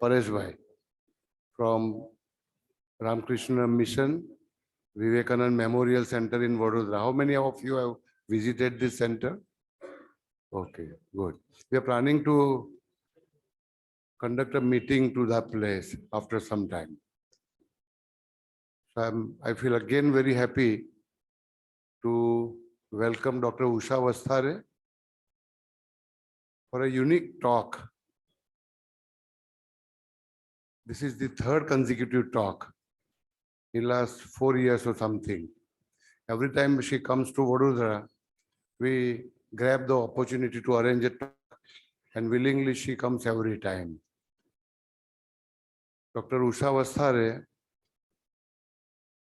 Paresh Bhai from Ramkrishna Mission, Vivekanand Memorial Center in Vadodara. How many of you have visited this center? Okay, good. We are planning to conduct a meeting to that place after some time. So I feel again very happy to welcome Dr. Usha Vasthare for a unique talk. This is the third consecutive talk in last 4 years or something. Every time she comes to Vadodara, we grab the opportunity to arrange a talk, and willingly she comes every time. Dr. Usha Vasthare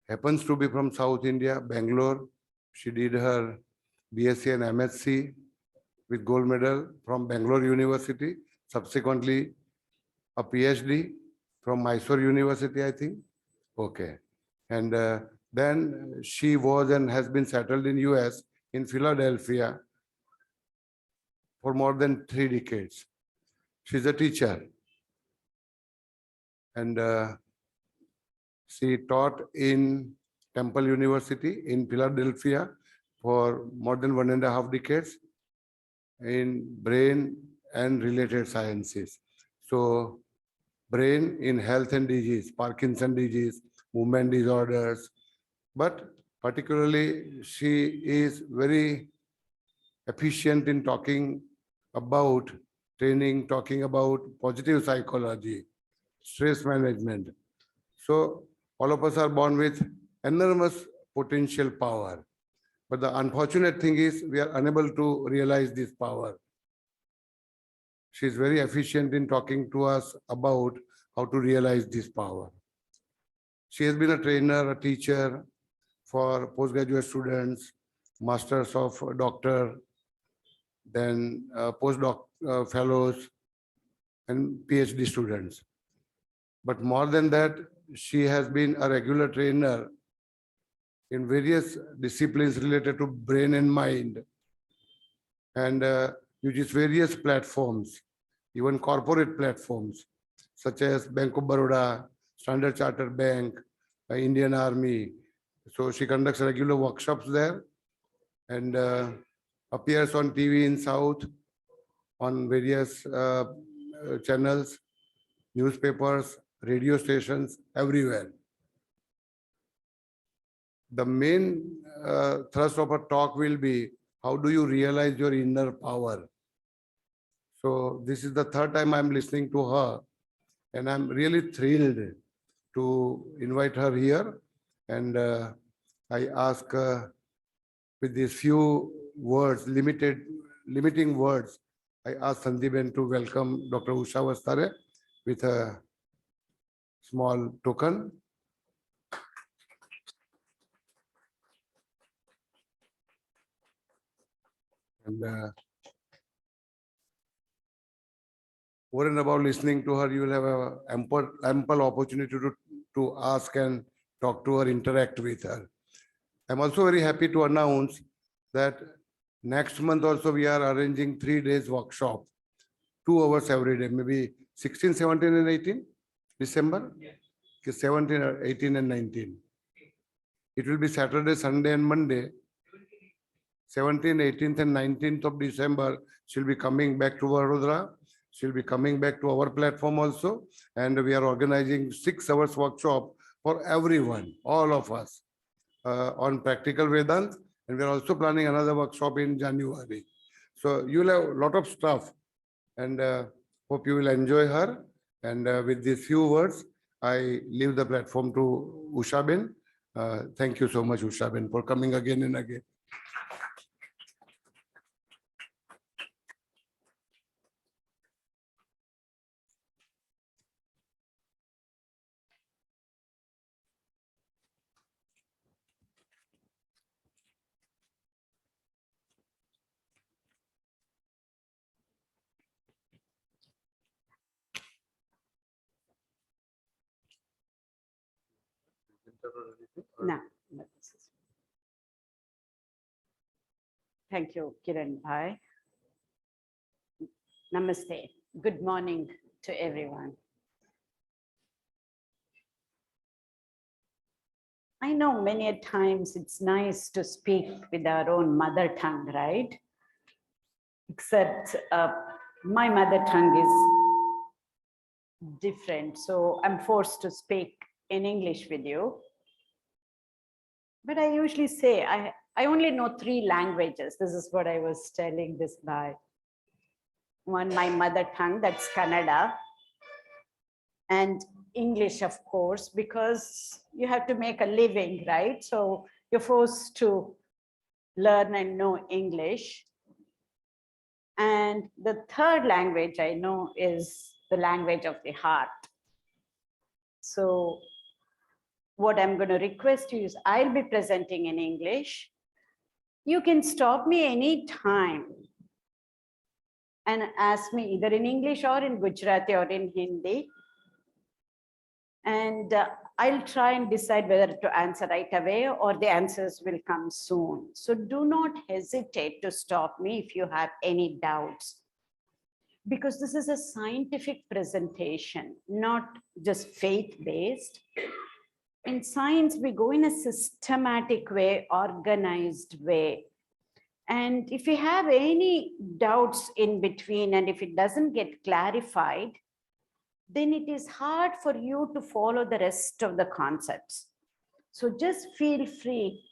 happens to be from South India, Bangalore. She did her BSc and MSc with gold medal from Bangalore University, subsequently a Ph.D. from Mysore University, I think. Okay. And then she was and has been settled in US, in Philadelphia, for more than 3 decades. She's a teacher. And she taught in Temple University in Philadelphia for more than 1.5 decades in brain and related sciences. So brain in health and disease, Parkinson disease, movement disorders, but particularly she is very efficient in talking about training, talking about positive psychology, stress management. So all of us are born with enormous potential power. But the unfortunate thing is we are unable to realize this power. She is very efficient in talking to us about how to realize this power. She has been a trainer, a teacher for postgraduate students, masters of doctor, then postdoc fellows and PhD students. But more than that, she has been a regular trainer in various disciplines related to brain and mind, and uses various platforms, even corporate platforms, such as Bank of Baroda, Standard Chartered Bank, Indian Army. So she conducts regular workshops there and appears on TV in South, on various channels, newspapers, radio stations, everywhere. The main thrust of our talk will be, how do you realize your inner power? So this is the third time I'm listening to her, and I'm really thrilled to invite her here. And I ask with these few words, limiting words, I ask Sandeep to welcome Dr. Usha Vasthare with a small token. And over and above listening to her, you will have an ample opportunity to ask and talk to her, interact with her. I'm also very happy to announce that next month also we are arranging 3 days workshop, 2 hours every day, maybe 16, 17 and 18 December, yes. 17, 18 and 19. It will be Saturday, Sunday and Monday. 17th, 18th and 19th of December, she'll be coming back to Vadodara. She'll be coming back to our platform also. And we are organizing 6 hours workshop for everyone, all of us, on practical Vedanta. And we are also planning another workshop in January. So you'll have a lot of stuff, and hope you will enjoy her. And with these few words, I leave the platform to Usha Ben. Thank you so much, Usha Ben, for coming again and again. No. Thank you, Kiran Bhai. Namaste. Good morning to everyone. I know many a times it's nice to speak with our own mother tongue, right? Except my mother tongue is different, so I'm forced to speak in English with you. But I usually say I only know 3 languages. This is what I was telling this guy. One, my mother tongue, that's Kannada. And English, of course, because you have to make a living, right? So you're forced to learn and know English. And the 3rd language I know is the language of the heart. So what I'm going to request you is I'll be presenting in English. You can stop me anytime and ask me either in English or in Gujarati or in Hindi. And I'll try and decide whether to answer right away or the answers will come soon. So do not hesitate to stop me if you have any doubts, because this is a scientific presentation, not just faith-based. In science, we go in a systematic way, organized way. And if you have any doubts in between and if it doesn't get clarified, then it is hard for you to follow the rest of the concepts. So just feel free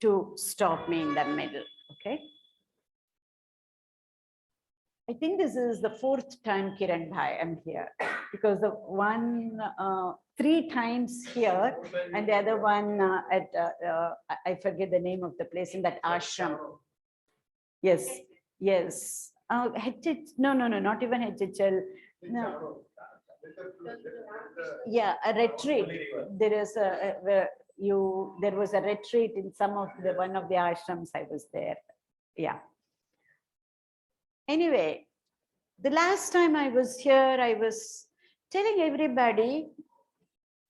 to stop me in the middle, okay? I think this is the 4th time, Kiran Bhai, I'm here, because the one, 3 times here, and the other one I forget the name of the place in that ashram. Yes, yes. No, not even HHL. No. Yeah, a retreat. There is there was a retreat in one of the ashrams. I was there. Yeah. Anyway, the last time I was here, I was telling everybody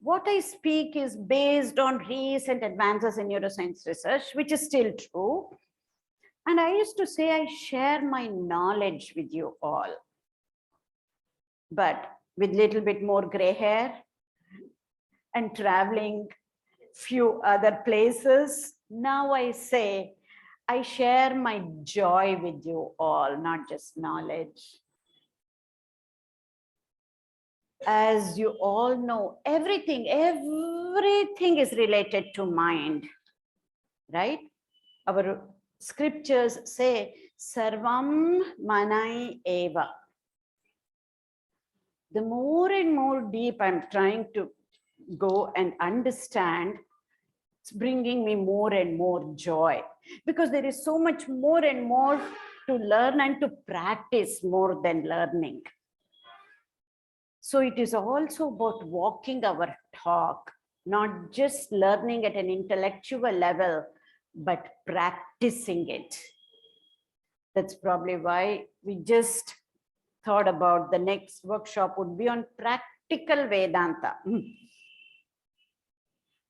what I speak is based on recent advances in neuroscience research, which is still true. And I used to say I share my knowledge with you all. But with little bit more gray hair and traveling few other places, now I say I share my joy with you all, not just knowledge. As you all know, everything is related to mind, right? Our scriptures say, Sarvam Manai Eva. The more and more deep I'm trying to go and understand, it's bringing me more and more joy, because there is so much more and more to learn and to practice more than learning. So it is also about walking our talk, not just learning at an intellectual level, but practicing it. That's probably why we just thought about the next workshop would be on practical Vedanta.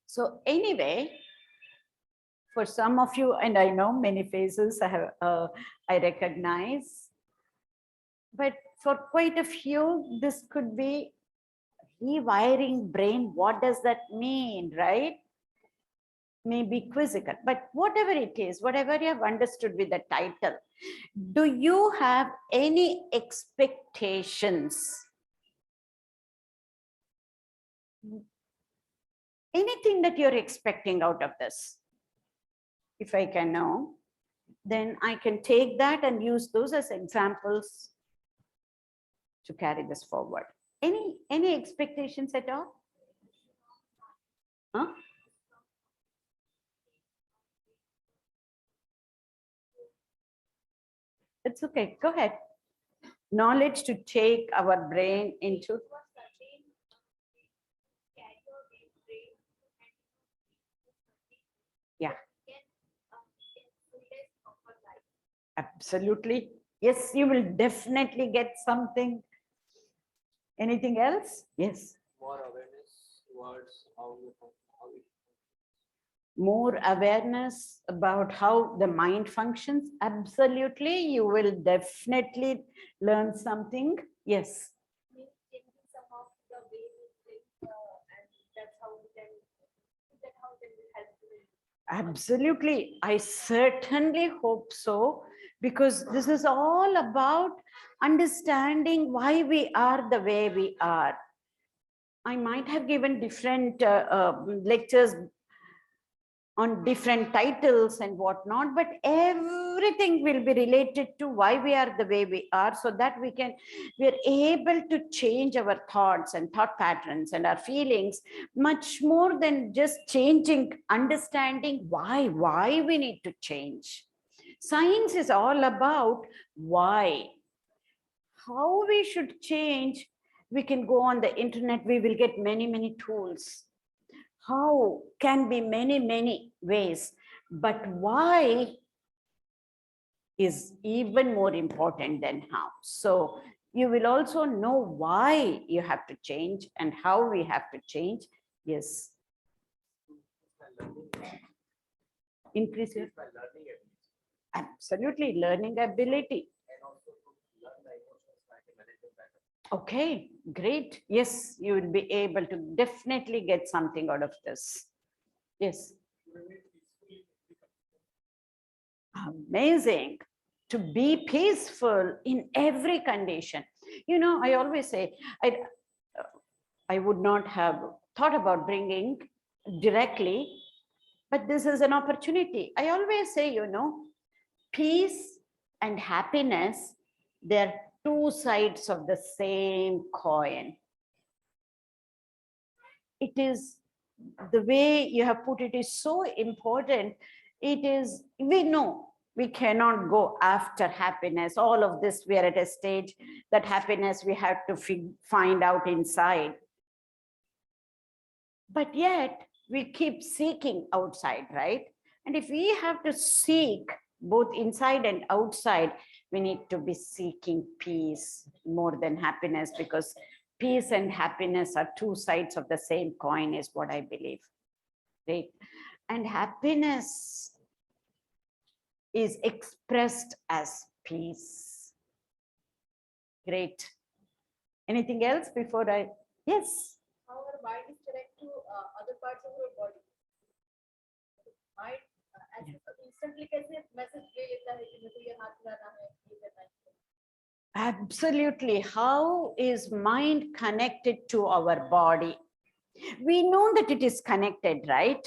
So anyway, for some of you, and I know many faces I recognize, but for quite a few, this could be rewiring brain. What does that mean, right? Maybe quizzical, but whatever it is, whatever you have understood with the title, do you have any expectations? Anything that you're expecting out of this? If I can know, then I can take that and use those as examples to carry this forward. Any expectations at all? Huh? It's okay, go ahead. Knowledge to take our brain into. Yeah. Absolutely. Yes, you will definitely get something. Anything else? Yes. More awareness towards how it More awareness about how the mind functions. Absolutely. You will definitely learn something. Yes. Changing some of the way we think, and that's how we can Absolutely. I certainly hope so, because this is all about understanding why we are the way we are. I might have given different lectures on different titles and whatnot, but everything will be related to why we are the way we are, so that we are able to change our thoughts and thought patterns and our feelings, much more than just changing, understanding why we need to change. Science is all about why, how we should change. We can go on the internet, we will get many tools. How can be many ways, but why is even more important than how. So you will also know why you have to change and how we have to change. Yes. Increase your absolutely learning ability. Okay, great. Yes, you will be able to definitely get something out of this. Yes. Amazing. To be peaceful in every condition. You know, I always say, I would not have thought about bringing directly, but this is an opportunity. I always say, you know, peace and happiness, they're two sides of the same coin. It is, the way you have put it is so important. It is, we know we cannot go after happiness. All of this, we are at a stage that happiness we have to find out inside. But yet we keep seeking outside, right? And if we have to seek both inside and outside, we need to be seeking peace more than happiness, because peace and happiness are two sides of the same coin, is what I believe. Right? And happiness is expressed as peace. Great. Anything else before I? Yes. How our mind is connected to other parts of our body. Mind instantly कैसे message ले लेता है कि मुझे ये हाथ लगाना है, ये करना है. Absolutely. How is mind connected to our body? We know that it is connected, right?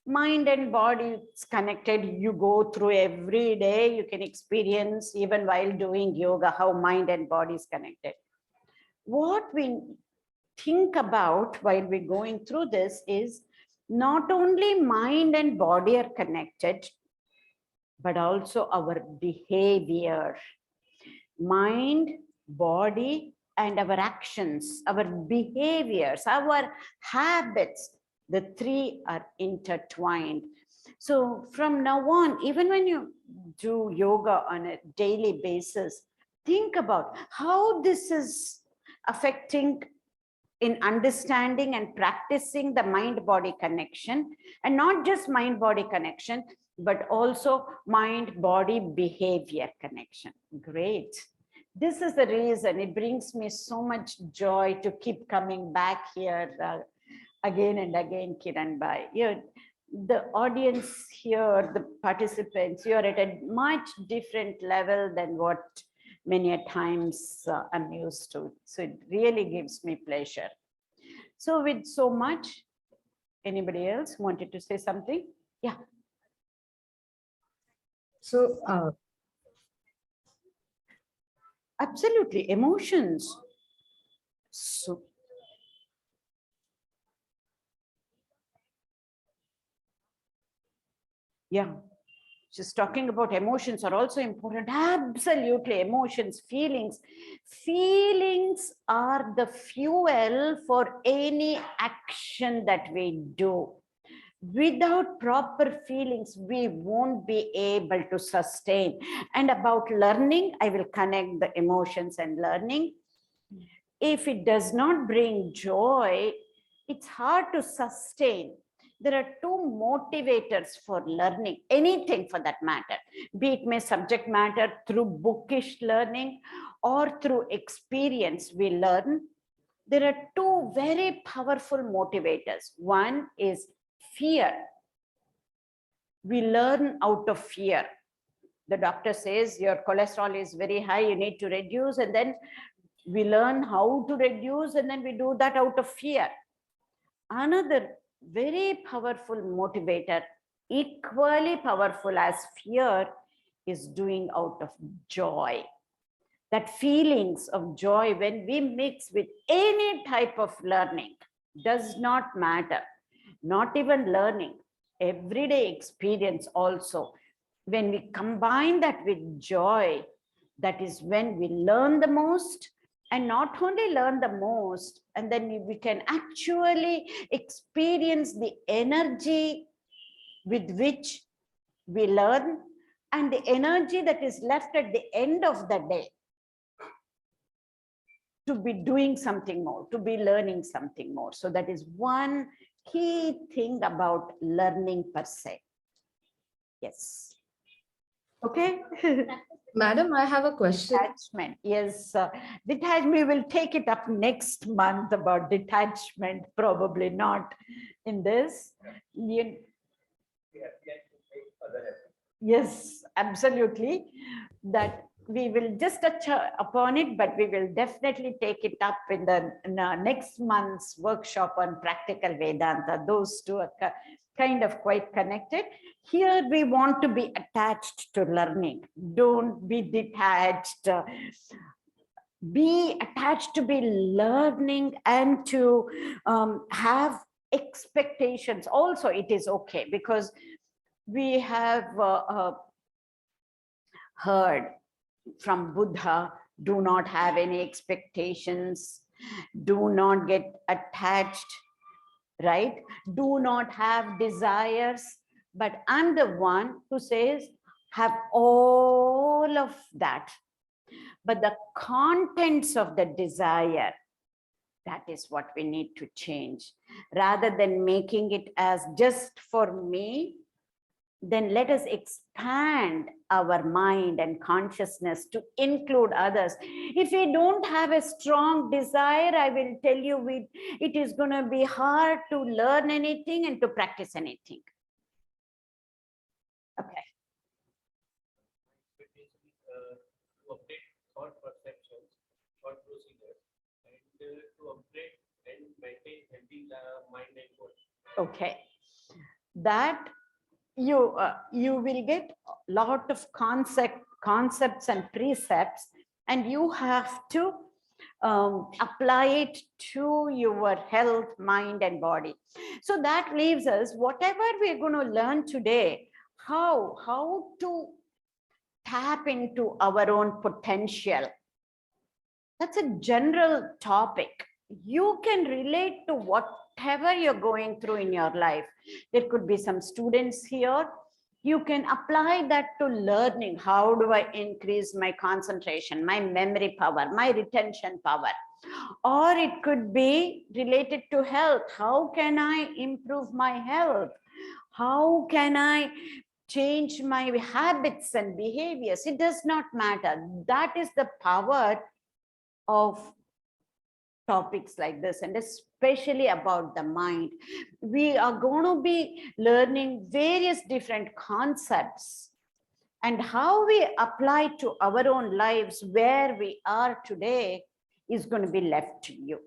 Mind and body is connected. You go through every day, you can experience even while doing yoga, how mind and body is connected. What we think about while we're going through this is not only mind and body are connected, but also our behavior. Mind, body, and our actions, our behaviors, our habits, the three are intertwined. So from now on, even when you do yoga on a daily basis, think about how this is affecting in understanding and practicing the mind-body connection, and not just mind-body connection, but also mind-body behavior connection. Great. This is the reason it brings me so much joy to keep coming back here again and again, Kiran Bhai. The audience here, the participants, you're at a much different level than what many a times I'm used to. So it really gives me pleasure. So with so much, anybody else wanted to say something? Yeah. So, Absolutely, emotions. So, yeah, just talking about emotions are also important. Absolutely, emotions, feelings. Feelings are the fuel for any action that we do. Without proper feelings, we won't be able to sustain. And about learning, I will connect the emotions and learning. If it does not bring joy, it's hard to sustain. There are two motivators for learning, anything for that matter, be it may subject matter through bookish learning or through experience we learn. There are two very powerful motivators. One is fear. We learn out of fear. The doctor says your cholesterol is very high, you need to reduce, and then we learn how to reduce, and then we do that out of fear. Another very powerful motivator, equally powerful as fear, is doing out of joy. That feelings of joy when we mix with any type of learning, does not matter, not even learning, everyday experience also. When we combine that with joy, that is when we learn the most, and not only learn the most, and then we can actually experience the energy with which we learn, and the energy that is left at the end of the day to be doing something more, to be learning something more. So that is one key thing about learning per se. Yes. Okay. Madam, I have a question. Detachment. Yes. Detachment, we will take it up next month about detachment, probably not in this. Yes, absolutely. That we will just touch upon it, but we will definitely take it up in the next month's workshop on practical Vedanta. Those two are kind of quite connected. Here we want to be attached to learning. Don't be detached. Be attached to be learning and to have expectations. Also, it is okay, because we have heard from Buddha, do not have any expectations, do not get attached, right? Do not have desires. But I'm the one who says, have all of that. But the contents of the desire, that is what we need to change. Rather than making it as just for me, then let us expand our mind and consciousness to include others. If we don't have a strong desire, I will tell you, it is going to be hard to learn anything and to practice anything. Okay. To update thought perceptions, thought procedures, and to upgrade and maintain healthy mind and body. Okay. That you will get a lot of concepts and precepts, and you have to apply it to your health, mind, and body. So that leaves us, whatever we're going to learn today, how to tap into our own potential. That's a general topic. You can relate to whatever you're going through in your life. There could be some students here. You can apply that to learning. How do I increase my concentration, my memory power, my retention power? Or it could be related to health. How can I improve my health? How can I change my habits and behaviors? It does not matter. That is the power of topics like this, and especially about the mind. We are going to be learning various different concepts, and how we apply to our own lives where we are today is going to be left to you.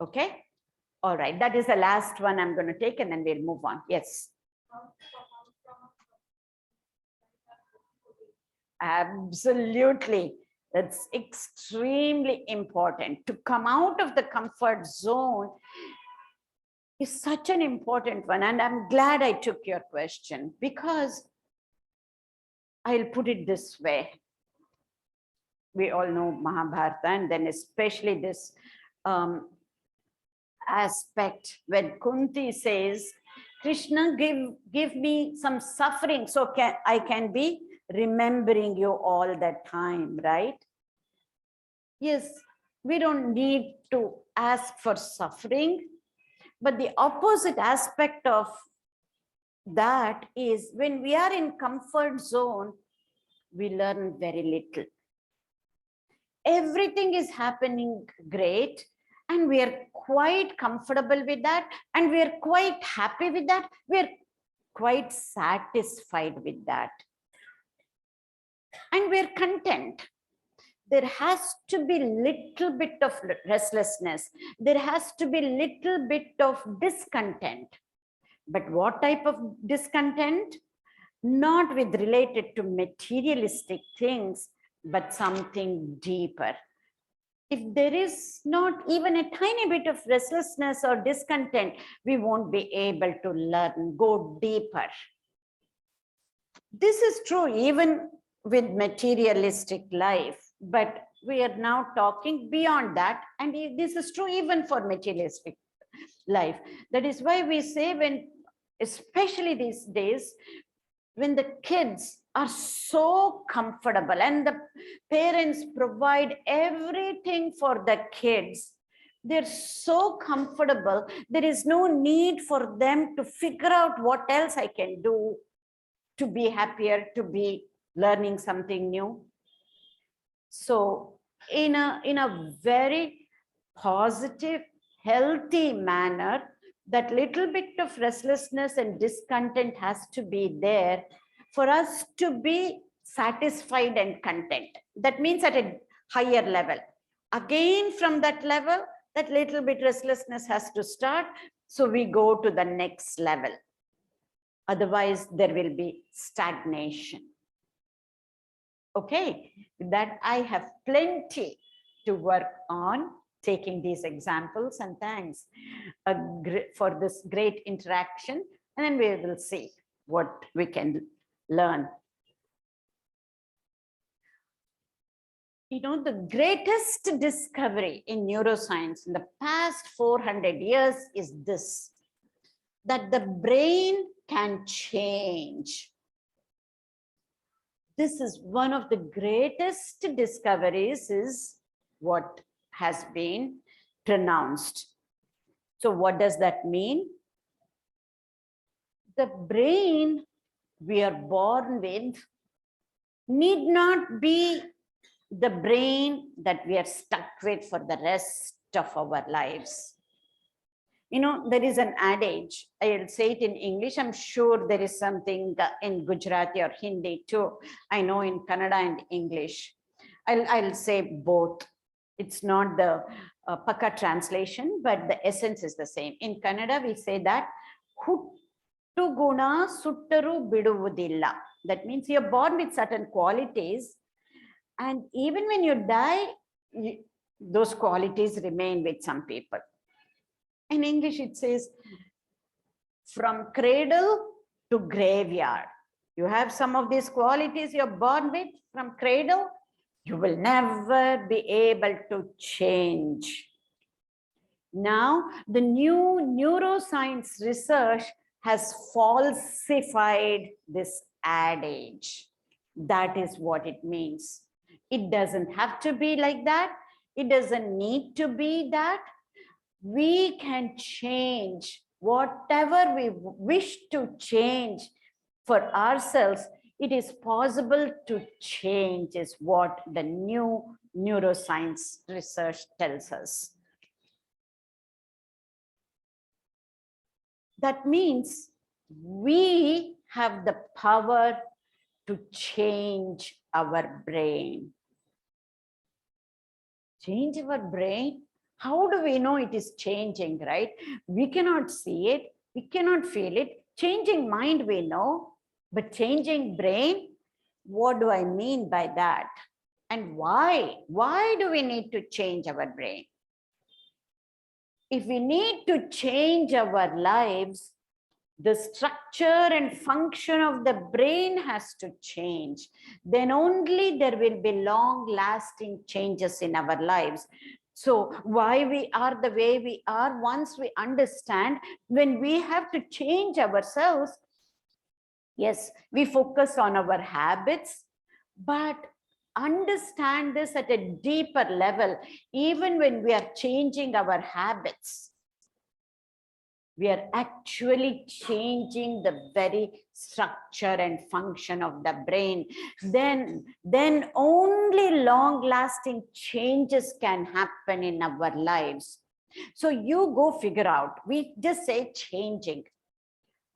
Okay. All right. That is the last one I'm going to take, and then we'll move on. Yes. Absolutely. That's extremely important. To come out of the comfort zone is such an important one. And I'm glad I took your question, because I'll put it this way. We all know Mahabharata, and then especially this aspect when Kunti says, Krishna, give me some suffering so I can be remembering you all the time, right? Yes, we don't need to ask for suffering, but the opposite aspect of that is when we are in comfort zone, we learn very little. Everything is happening great, and we are quite comfortable with that, and we are quite happy with that. We're quite satisfied with that. And we're content. There has to be little bit of restlessness. There has to be little bit of discontent. But what type of discontent? Not with related to materialistic things, but something deeper. If there is not even a tiny bit of restlessness or discontent, we won't be able to learn, go deeper. This is true even with materialistic life, but we are now talking beyond that, and this is true even for materialistic life. That is why we say, when, especially these days, when the kids are so comfortable and the parents provide everything for the kids, they're so comfortable, there is no need for them to figure out what else I can do to be happier, to be learning something new. So in a very positive, healthy manner, that little bit of restlessness and discontent has to be there for us to be satisfied and content. That means at a higher level. Again, from that level, that little bit restlessness has to start. So we go to the next level. Otherwise, there will be stagnation. Okay, with that I have plenty to work on, taking these examples, and thanks for this great interaction, and then we will see what we can learn. You know, the greatest discovery in neuroscience in the past 400 years is this, that the brain can change. This is one of the greatest discoveries, is what has been pronounced. So what does that mean? The brain we are born with need not be the brain that we are stuck with for the rest of our lives. You know, there is an adage, I'll say it in English, I'm sure there is something in Gujarati or Hindi too. I know in Kannada and English. I'll say both. It's not the Paka translation, but the essence is the same. In Kannada, we say that Huttu guna suttaru biduvudilla. That means you're born with certain qualities, and even when you die, those qualities remain with some people. In English, it says, from cradle to graveyard. You have some of these qualities you're born with from cradle, you will never be able to change. Now, the new neuroscience research has falsified this adage. That is what it means. It doesn't have to be like that. It doesn't need to be that. We can change whatever we wish to change for ourselves. It is possible to change, is what the new neuroscience research tells us. That means we have the power to change our brain. Change our brain? How do we know it is changing, right? We cannot see it, we cannot feel it. Changing mind we know, but changing brain, what do I mean by that? And why? Why do we need to change our brain? If we need to change our lives, the structure and function of the brain has to change. Then only there will be long-lasting changes in our lives. So why we are the way we are, once we understand, when we have to change ourselves, yes, we focus on our habits, but understand this at a deeper level. Even when we are changing our habits, we are actually changing the very structure and function of the brain. Then only long-lasting changes can happen in our lives. So you go figure out, we just say changing.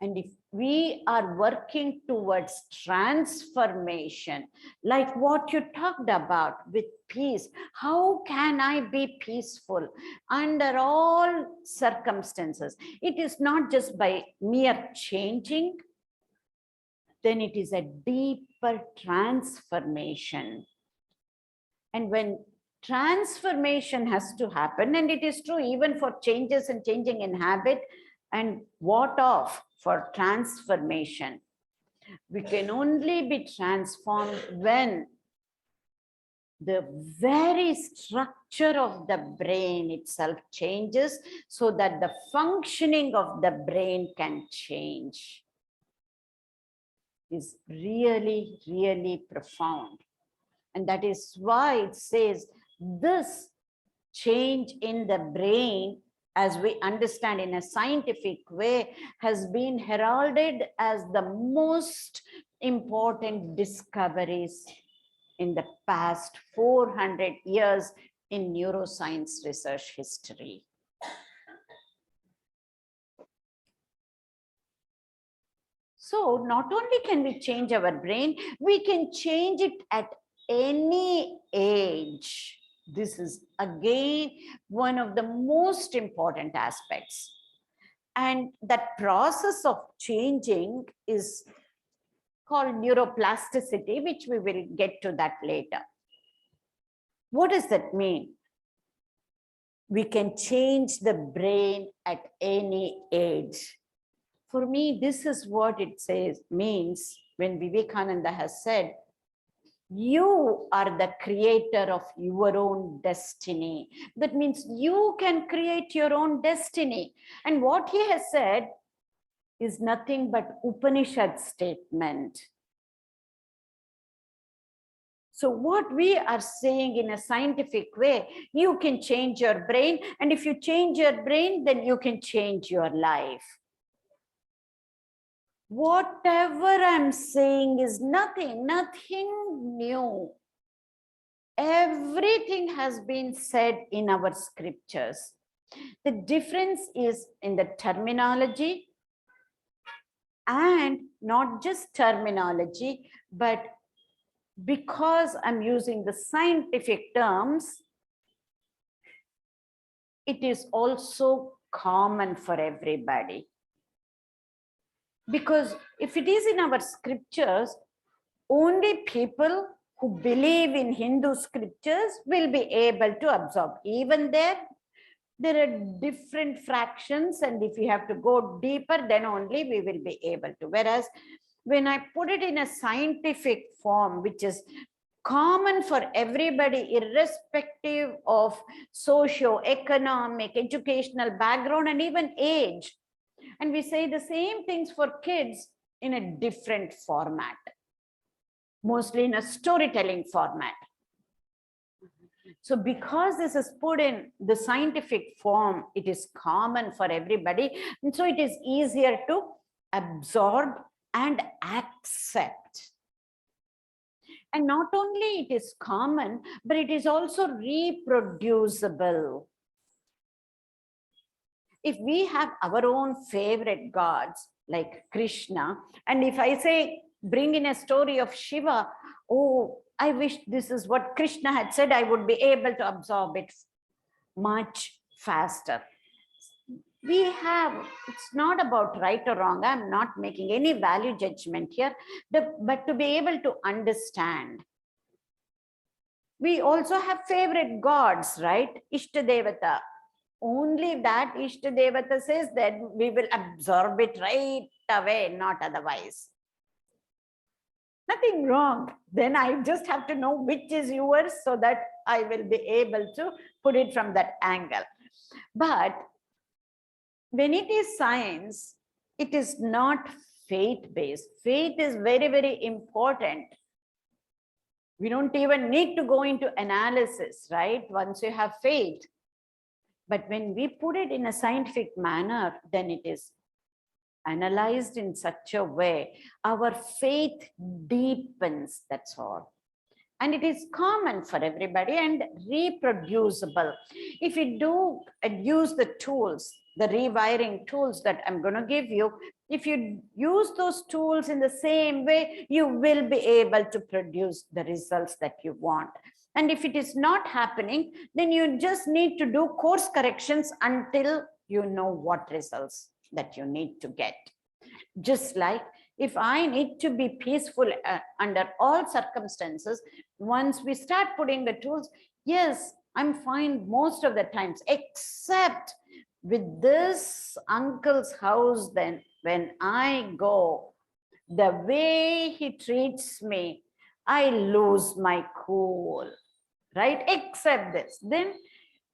And if we are working towards transformation, like what you talked about with peace. How can I be peaceful under all circumstances? It is not just by mere changing, then it is a deeper transformation. And when transformation has to happen, and it is true even for changes and changing in habit, and what of for transformation, we can only be transformed when the very structure of the brain itself changes, so that the functioning of the brain can change. Is really, really profound. And that is why it says this change in the brain, as we understand in a scientific way, has been heralded as the most important discoveries in the past 400 years in neuroscience research history. So not only can we change our brain, we can change it at any age. This is again one of the most important aspects. And that process of changing is called neuroplasticity, which we will get to that later. What does that mean? We can change the brain at any age. For me, this is what it says, means when Vivekananda has said, you are the creator of your own destiny. That means you can create your own destiny. And what he has said is nothing but Upanishad statement. So what we are saying in a scientific way, you can change your brain. And if you change your brain, then you can change your life. Whatever I'm saying is nothing new. Everything has been said in our scriptures. The difference is in the terminology, and not just terminology, but because I'm using the scientific terms, it is also common for everybody. Because if it is in our scriptures, only people who believe in Hindu scriptures will be able to absorb. Even there are different fractions, and if you have to go deeper, then only we will be able to. Whereas when I put it in a scientific form, which is common for everybody, irrespective of socio-economic, educational background, and even age, and we say the same things for kids in a different format, mostly in a storytelling format. So because this is put in the scientific form, it is common for everybody. And so it is easier to absorb and accept. And not only it is common, but it is also reproducible. If we have our own favorite gods like Krishna, and if I say, bring in a story of Shiva, oh, I wish this is what Krishna had said, I would be able to absorb it much faster. We have, it's not about right or wrong. I'm not making any value judgment here, but to be able to understand. We also have favorite gods, right? Ishtadevata. Only that Ishtadevata says that we will absorb it right away, not otherwise. Nothing wrong. Then I just have to know which is yours so that I will be able to put it from that angle. But when it is science, it is not faith-based. Faith is very, very important. We don't even need to go into analysis, right? Once you have faith. But when we put it in a scientific manner, then it is analyzed in such a way, our faith deepens, that's all. and it is common for everybody and reproducible. If you do use the tools, the rewiring tools that I'm going to give you, if you use those tools in the same way, you will be able to produce the results that you want. And if it is not happening, then you just need to do course corrections until you know what results that you need to get. Just like if I need to be peaceful under all circumstances, once we start putting the tools, yes, I'm fine most of the times, except with this uncle's house, then when I go, the way he treats me, I lose my cool, right? Except this, then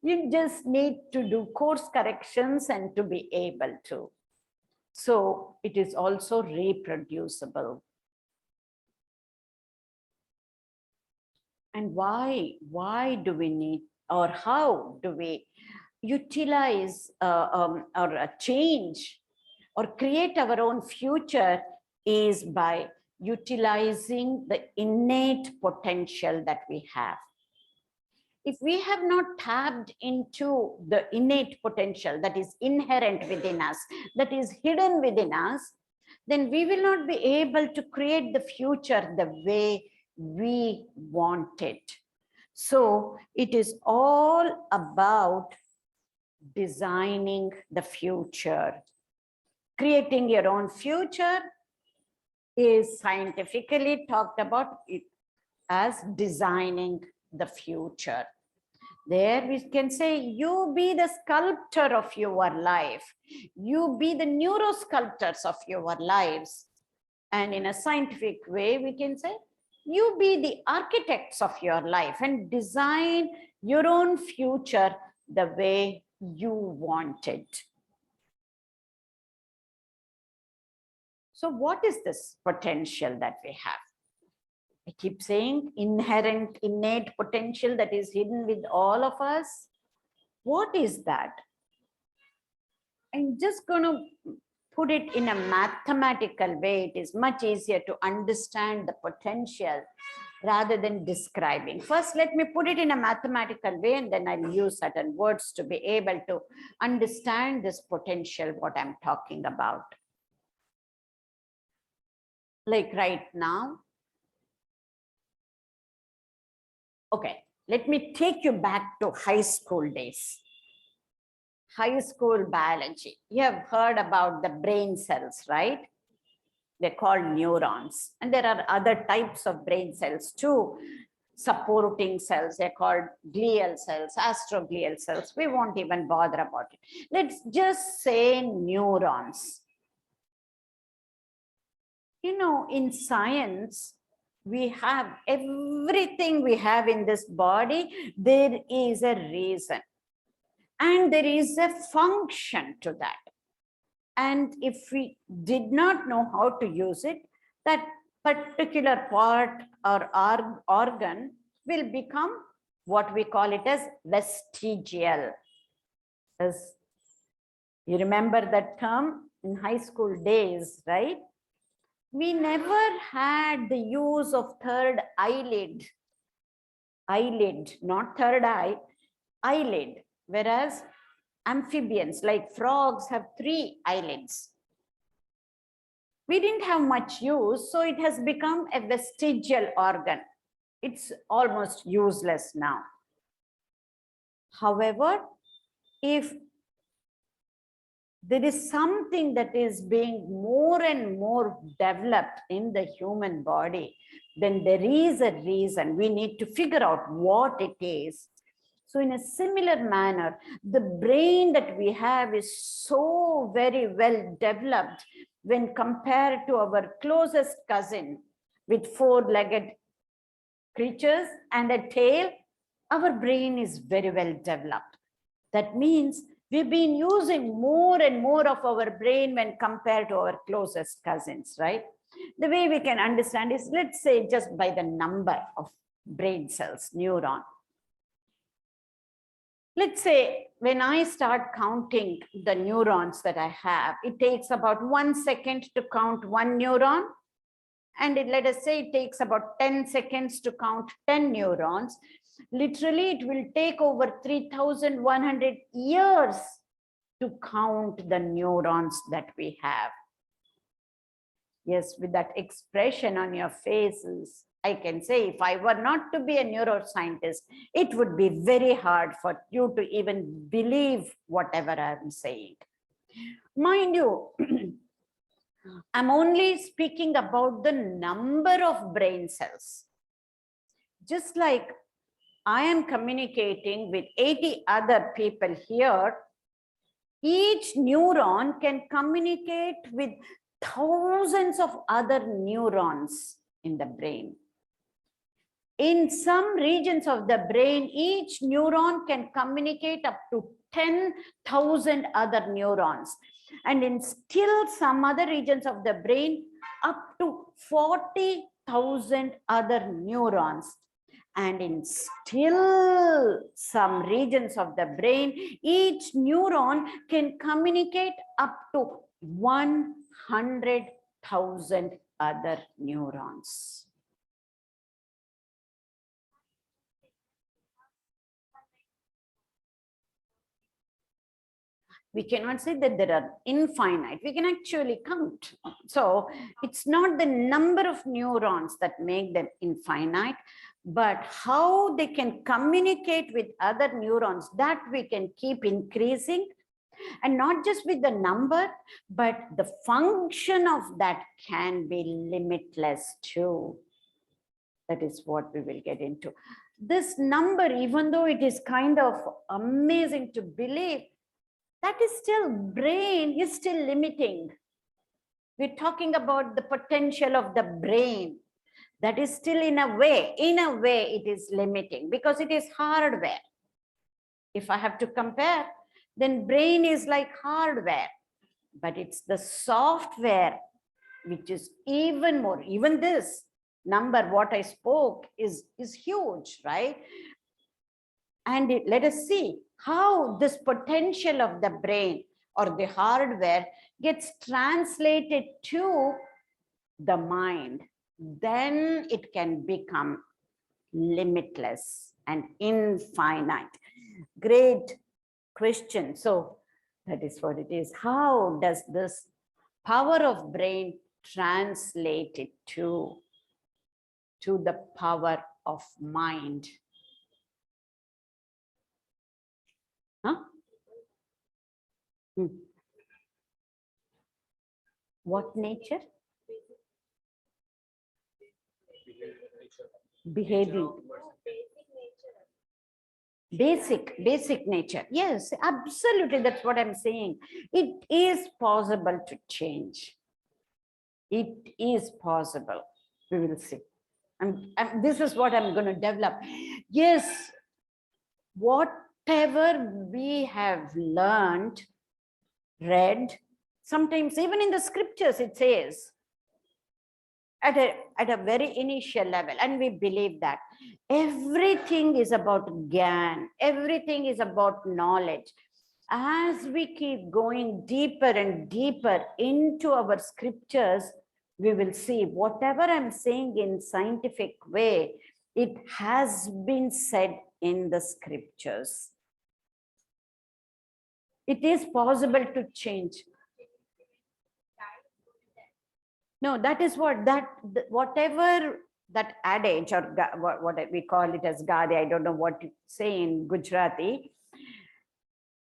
you just need to do course corrections and to be able to. So it is also reproducible. And why do we need, or how do we utilize or change or create our own future is by utilizing the innate potential that we have. If we have not tapped into the innate potential that is inherent within us, that is hidden within us, then we will not be able to create the future the way we want it. So it is all about designing the future. Creating your own future is scientifically talked about it as designing the future. There we can say, you be the sculptor of your life. You be the neurosculptors of your lives. And in a scientific way, we can say, you be the architects of your life and design your own future the way you want it. So what is this potential that we have? I keep saying inherent, innate potential that is hidden with all of us. What is that? I'm just going to put it in a mathematical way. It is much easier to understand the potential rather than describing. First, let me put it in a mathematical way, and then I'll use certain words to be able to understand this potential, what I'm talking about. Like right now, okay, let me take you back to high school days. High school biology. You have heard about the brain cells, right? They're called neurons. And there are other types of brain cells too. Supporting cells, they're called glial cells, astroglial cells. We won't even bother about it. Let's just say neurons. You know, in science, we have everything we have in this body. There is a reason and there is a function to that. And if we did not know how to use it, that particular part or organ will become what we call it as vestigial. As you remember that term in high school days, right? We never had the use of third eyelid, not third eye, eyelid, whereas amphibians like frogs have 3 eyelids. We didn't have much use, so it has become a vestigial organ. It's almost useless now. However, if there is something that is being more and more developed in the human body, then there is a reason. We need to figure out what it is. So in a similar manner, the brain that we have is so very well developed when compared to our closest cousin with 4-legged creatures and a tail. Our brain is very well developed. That means we've been using more and more of our brain when compared to our closest cousins, right? The way we can understand is, let's say, just by the number of brain cells, neuron. Let's say when I start counting the neurons that I have, it takes about 1 second to count 1 neuron. and let us say it takes about 10 seconds to count 10 neurons. Literally, it will take over 3,100 years to count the neurons that we have. Yes, with that expression on your faces, I can say if I were not to be a neuroscientist, it would be very hard for you to even believe whatever I'm saying. Mind you, I'm only speaking about the number of brain cells. Just like I am communicating with 80 other people here, each neuron can communicate with thousands of other neurons in the brain. In some regions of the brain, each neuron can communicate up to 10,000 other neurons. And in still some other regions of the brain, up to 40,000 other neurons. And in still some regions of the brain, each neuron can communicate up to 100,000 other neurons. We cannot say that there are infinite, we can actually count. So it's not the number of neurons that make them infinite, but how they can communicate with other neurons, that we can keep increasing. And not just with the number, but the function of that can be limitless too. That is what we will get into. This number, even though it is kind of amazing to believe, that is still, brain is still limiting. We're talking about the potential of the brain. That is still in a way it is limiting because it is hardware. If I have to compare, then brain is like hardware, but it's the software which is even more. Even this number, what I spoke, is huge, right? And let us see how this potential of the brain or the hardware gets translated to the mind. Then it can become limitless and infinite. Great question. So that is what it is. How does this power of brain translate it to the power of mind? Huh? What nature? Behavior. Basic nature. Yes, absolutely. That's what I'm saying. It is possible to change. It is possible. We will see. And this is what I'm going to develop. Yes, whatever we have learned, read, sometimes even in the scriptures it says, at a very initial level, and we believe that everything is about gyan, everything is about knowledge. As we keep going deeper and deeper into our scriptures, we will see whatever I'm saying in scientific way, it has been said in the scriptures. It is possible to change. No, that is whatever that adage, or what we call it as Gade, I don't know what to say in Gujarati,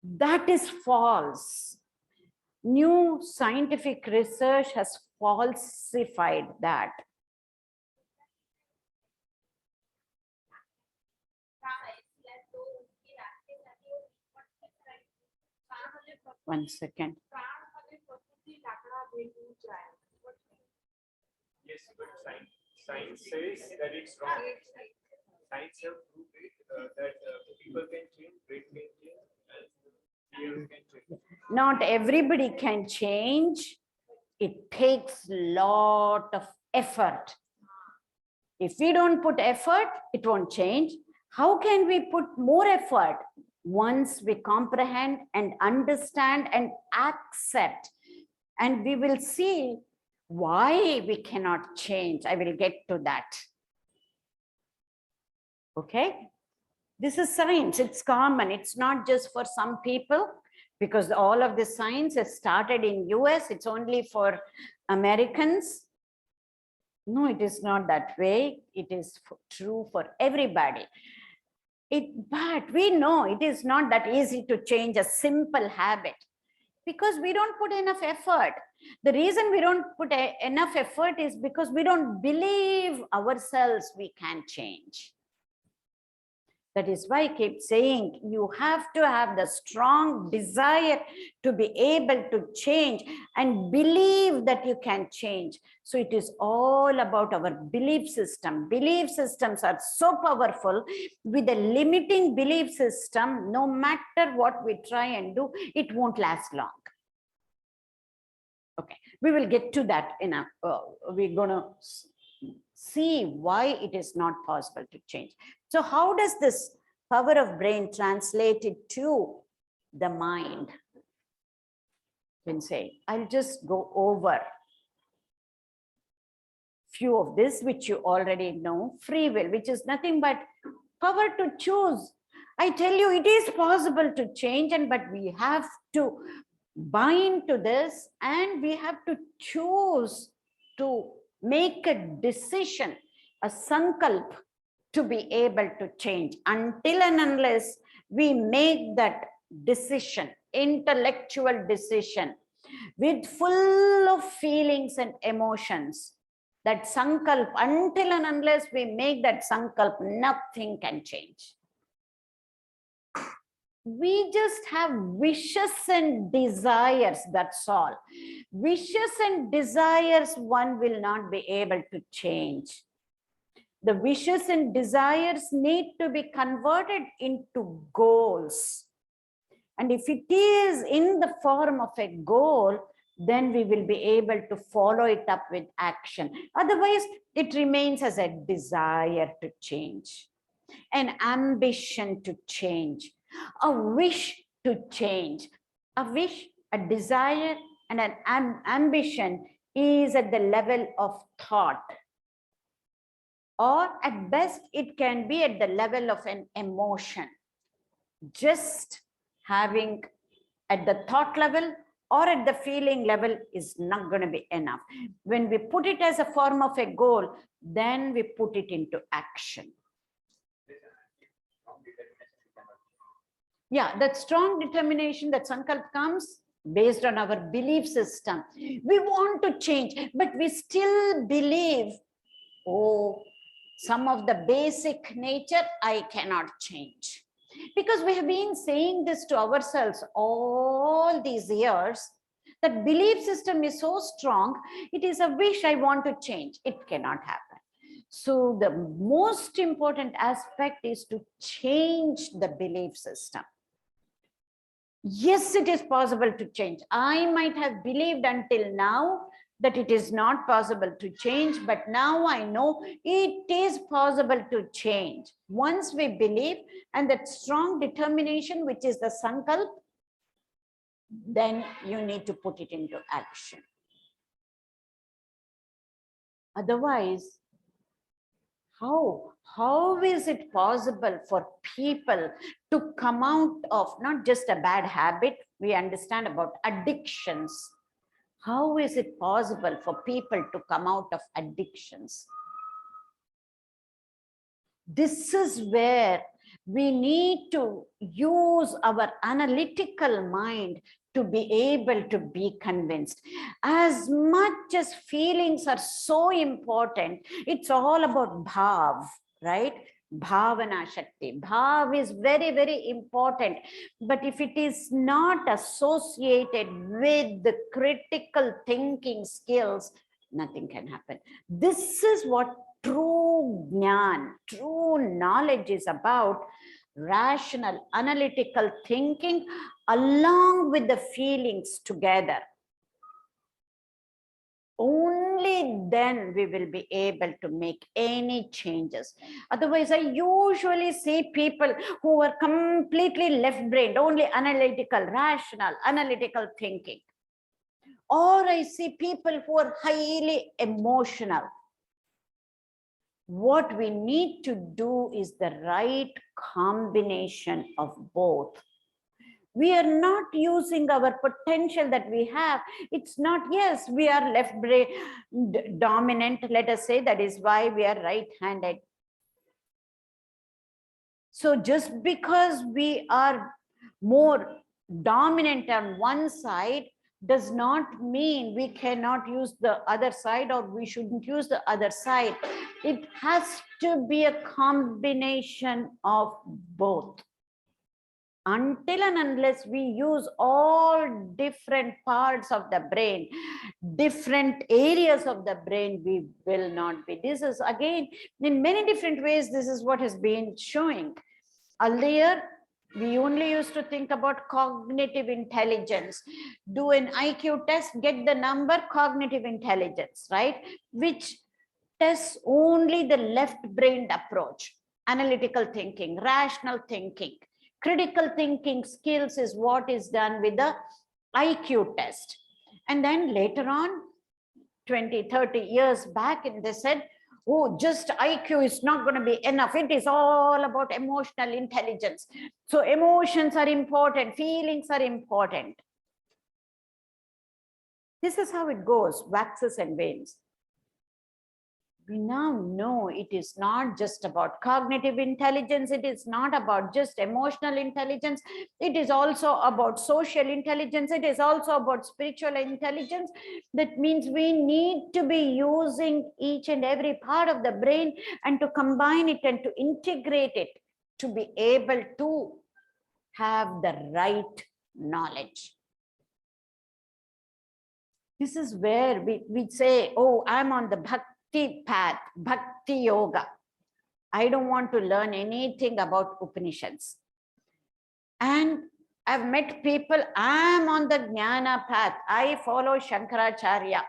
that is false. New scientific research has falsified that. One second. Yes, but science says that it's wrong. Science have proved it, that people can change, brain can change, and fear can change. Not everybody can change. It takes a lot of effort. If we don't put effort, it won't change. How can we put more effort? Once we comprehend and understand and accept, and we will see Why we cannot change? I will get to that. Okay. This is science. It's common. It's not just for some people, because all of the science has started in US. It's only for Americans. No, it is not that way. It is true for everybody. But we know it is not that easy to change a simple habit, because we don't put enough effort. The reason we don't put enough effort is because we don't believe ourselves we can change. That is why I keep saying you have to have the strong desire to be able to change and believe that you can change. So it is all about our belief system. Belief systems are so powerful. With a limiting belief system, no matter what we try and do, it won't last long. Okay, we will get to that in a, we're gonna see why it is not possible to change. So how does this power of brain translate it to the mind? You can say, I'll just go over few of this, which you already know. Free will, which is nothing but power to choose. I tell you, it is possible to change, but we have to bind to this, and we have to choose to make a decision, a sankalp, to be able to change. Until and unless we make that decision, intellectual decision, with full of feelings and emotions, that sankalp, until and unless we make that sankalp, nothing can change. We just have wishes and desires, that's all. Wishes and desires, one will not be able to change. The wishes and desires need to be converted into goals. And if it is in the form of a goal, then we will be able to follow it up with action. Otherwise, it remains as a desire to change, an ambition to change, a wish to change. A wish, a desire, and an ambition is at the level of thought. Or at best, it can be at the level of an emotion. Just having at the thought level or at the feeling level is not going to be enough. When we put it as a form of a goal, then we put it into action. Yeah, that strong determination, that sankalp comes based on our belief system. We want to change, but we still believe, oh, some of the basic nature I cannot change. Because we have been saying this to ourselves all these years, that belief system is so strong, it is a wish I want to change. It cannot happen. So the most important aspect is to change the belief system. Yes, it is possible to change. I might have believed until now that it is not possible to change, but now I know it is possible to change. Once we believe, and that strong determination, which is the sankalp, then you need to put it into action. Otherwise, how is it possible for people to come out of not just a bad habit? We understand about addictions. How is it possible for people to come out of addictions? This is where we need to use our analytical mind to be able to be convinced. As much as feelings are so important, it's all about bhav, right? Bhavana Shakti. Bhav is very, very important. But if it is not associated with the critical thinking skills, nothing can happen. This is what true jnana, true knowledge is about. Rational, analytical thinking along with the feelings together. Only then we will be able to make any changes. Otherwise, I usually see people who are completely left-brained, only analytical, rational, analytical thinking. or I see people who are highly emotional. What we need to do is the right combination of both. We are not using our potential that we have. It's not, yes, we are left brain dominant, let us say, that is why we are right-handed. So just because we are more dominant on one side does not mean we cannot use the other side, or we shouldn't use the other side. It has to be a combination of both. Until and unless we use all different parts of the brain, different areas of the brain, we will not be. This is again, in many different ways, this is what has been showing. Earlier, we only used to think about cognitive intelligence. Do an IQ test, get the number, cognitive intelligence, right? Which tests only the left-brained approach, analytical thinking, rational thinking. Critical thinking skills is what is done with the IQ test. And then later on, 20, 30 years back, they said, oh, just IQ is not going to be enough. It is all about emotional intelligence. So emotions are important, feelings are important. This is how it goes, waxes and wanes. We now know it is not just about cognitive intelligence. It is not about just emotional intelligence. It is also about social intelligence. It is also about spiritual intelligence. That means we need to be using each and every part of the brain and to combine it and to integrate it to be able to have the right knowledge. This is where we say, oh, I'm on the Bhakti path, Bhakti Yoga. I don't want to learn anything about Upanishads. And I've met people, I'm on the Jnana path. I follow Shankaracharya.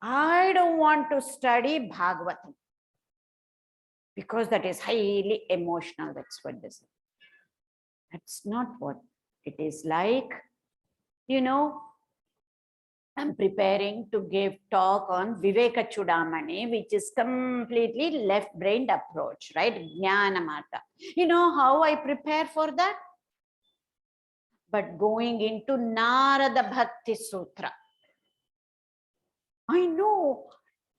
I don't want to study Bhagavatam because that is highly emotional. That's what this is. That's not what it is like. You know, I'm preparing to give talk on Vivekachudamani, which is completely left-brained approach, right? Jnana Marga. You know how I prepare for that? But going into Narada Bhakti Sutra. I know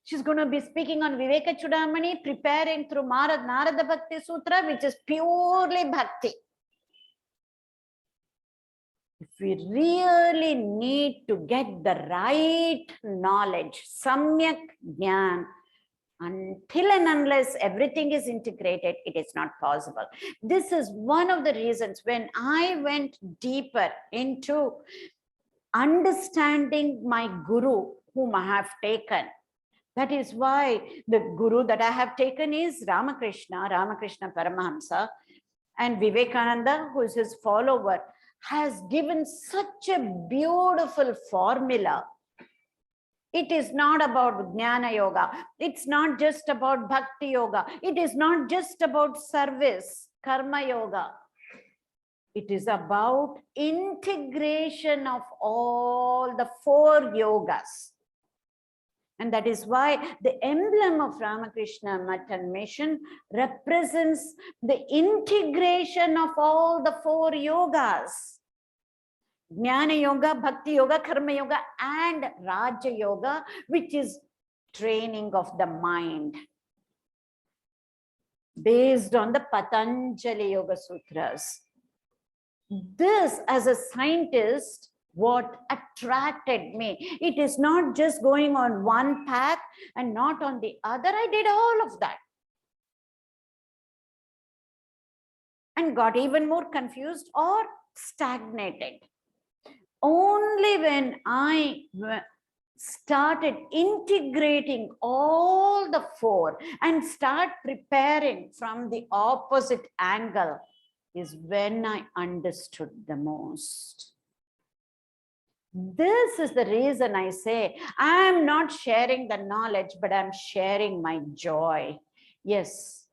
she's going to be speaking on Vivekachudamani, preparing through Narada Bhakti Sutra, which is purely Bhakti. If we really need to get the right knowledge, samyak jnana, until and unless everything is integrated, it is not possible. This is one of the reasons when I went deeper into understanding my guru, whom I have taken. That is why the guru that I have taken is Ramkrishna Paramahamsa, and Vivekananda, who is his follower, has given such a beautiful formula. It is not about Jnana Yoga. It's not just about Bhakti Yoga. It is not just about service, Karma Yoga. It is about integration of all the 4 yogas. And that is why the emblem of Ramakrishna Math and Mission represents the integration of all the 4 yogas. Jnana Yoga, Bhakti Yoga, Karma Yoga, and Raja Yoga, which is training of the mind. Based on the Patanjali Yoga Sutras. This, as a scientist, what attracted me. It is not just going on one path and not on the other. I did all of that. And got even more confused or stagnated. Only when I started integrating all the 4 and start preparing from the opposite angle is when I understood the most. This is the reason I say, I'm not sharing the knowledge, but I'm sharing my joy. Yes.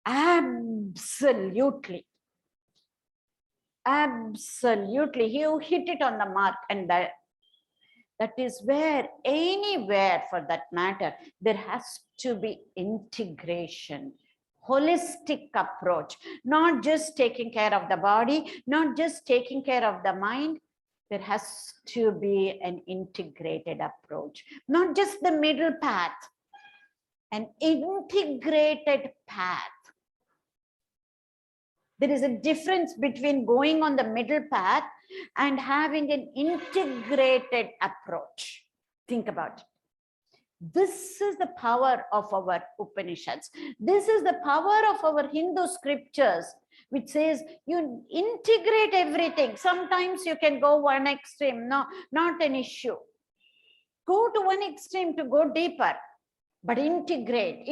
Absolutely. Absolutely. You hit it on the mark, and that is where, anywhere for that matter, there has to be integration, holistic approach, not just taking care of the body, not just taking care of the mind. There has to be an integrated approach, not just the middle path, an integrated path. There is a difference between going on the middle path and having an integrated approach. Think about it. This is the power of our Upanishads. This is the power of our Hindu scriptures, which says you integrate everything. Sometimes you can go one extreme, no, not an issue. Go to one extreme to go deeper, but integrate,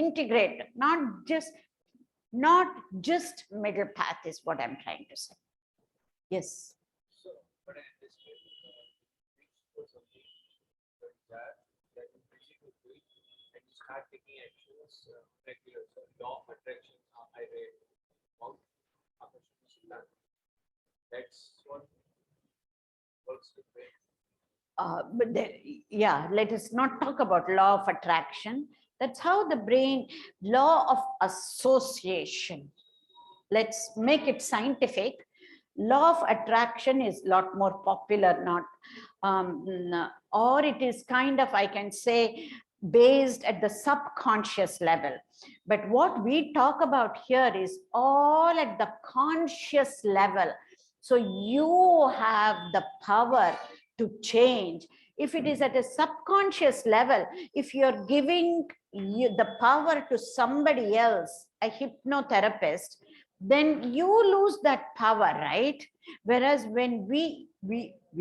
not just middle path is what I'm trying to say. Yes. So, but I understand for something that you basically do it and you start taking actions regular. So, law of attraction, I read about that's what works with me. But yeah, let us not talk about law of attraction. That's how the brain, law of association. Let's make it scientific. Law of attraction is a lot more popular, not, or it is kind of, I can say, based at the subconscious level. But what we talk about here is all at the conscious level. So you have the power to change. If it is at a subconscious level, if you're giving the power to somebody else, a hypnotherapist, then you lose that power, right? Whereas when we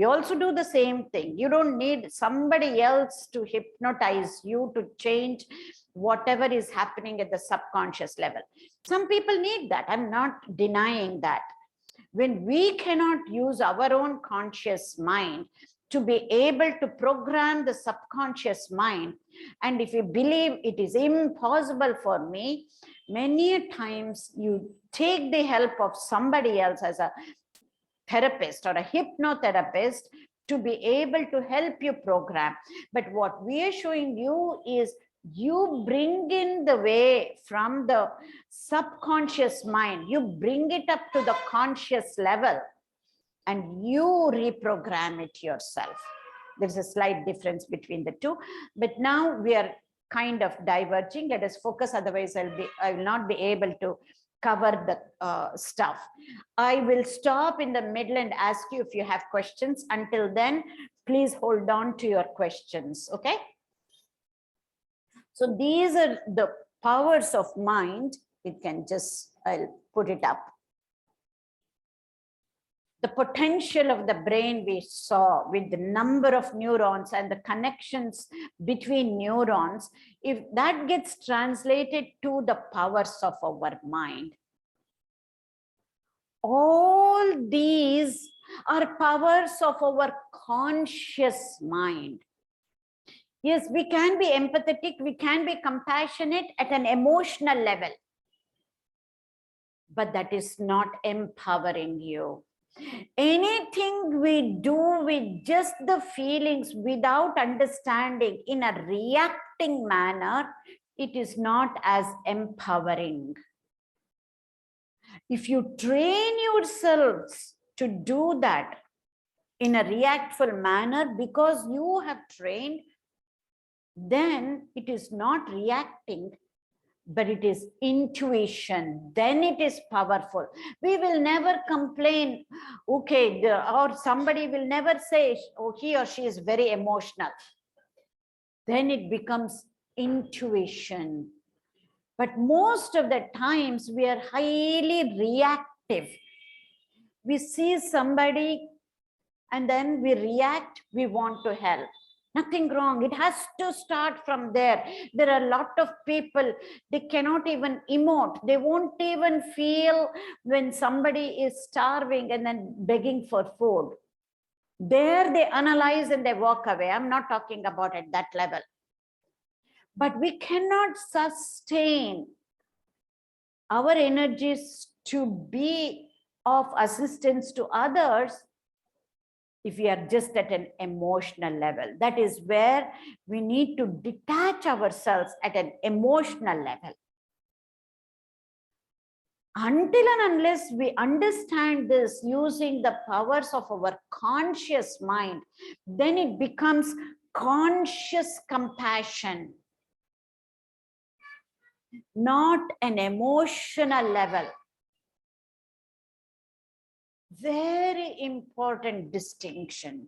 also do the same thing. You don't need somebody else to hypnotize you to change whatever is happening at the subconscious level. Some people need that. I'm not denying that. When we cannot use our own conscious mind to be able to program the subconscious mind, and if you believe it is impossible for me, many times you take the help of somebody else as a therapist or a hypnotherapist to be able to help you program. But what we are showing you is you bring in the way from the subconscious mind, you bring it up to the conscious level and you reprogram it yourself. There's a slight difference between the two, but now we are kind of diverging. Let us focus, otherwise I will not be able to cover the stuff. I will stop in the middle and ask you if you have questions. Until then, please hold on to your questions, okay? So these are the powers of mind. It can just, I'll put it up. The potential of the brain we saw with the number of neurons and the connections between neurons, if that gets translated to the powers of our mind, all these are powers of our conscious mind. Yes, we can be empathetic, we can be compassionate at an emotional level, but that is not empowering you. Anything we do with just the feelings without understanding in a reacting manner, it is not as empowering. If you train yourselves to do that in a reactful manner because you have trained, then it is not reacting, but it is intuition. Then it is powerful. We will never complain, okay, or somebody will never say, oh, he or she is very emotional. Then it becomes intuition. But most of the times we are highly reactive. We see somebody and then we react, we want to help. Nothing wrong. It has to start from there. There are a lot of people, they cannot even emote. They won't even feel when somebody is starving and then begging for food. There they analyze and they walk away. I'm not talking about at that level. But we cannot sustain our energies to be of assistance to others if we are just at an emotional level. That is where we need to detach ourselves at an emotional level. Until and unless we understand this using the powers of our conscious mind, then it becomes conscious compassion, not an emotional level. Very important distinction.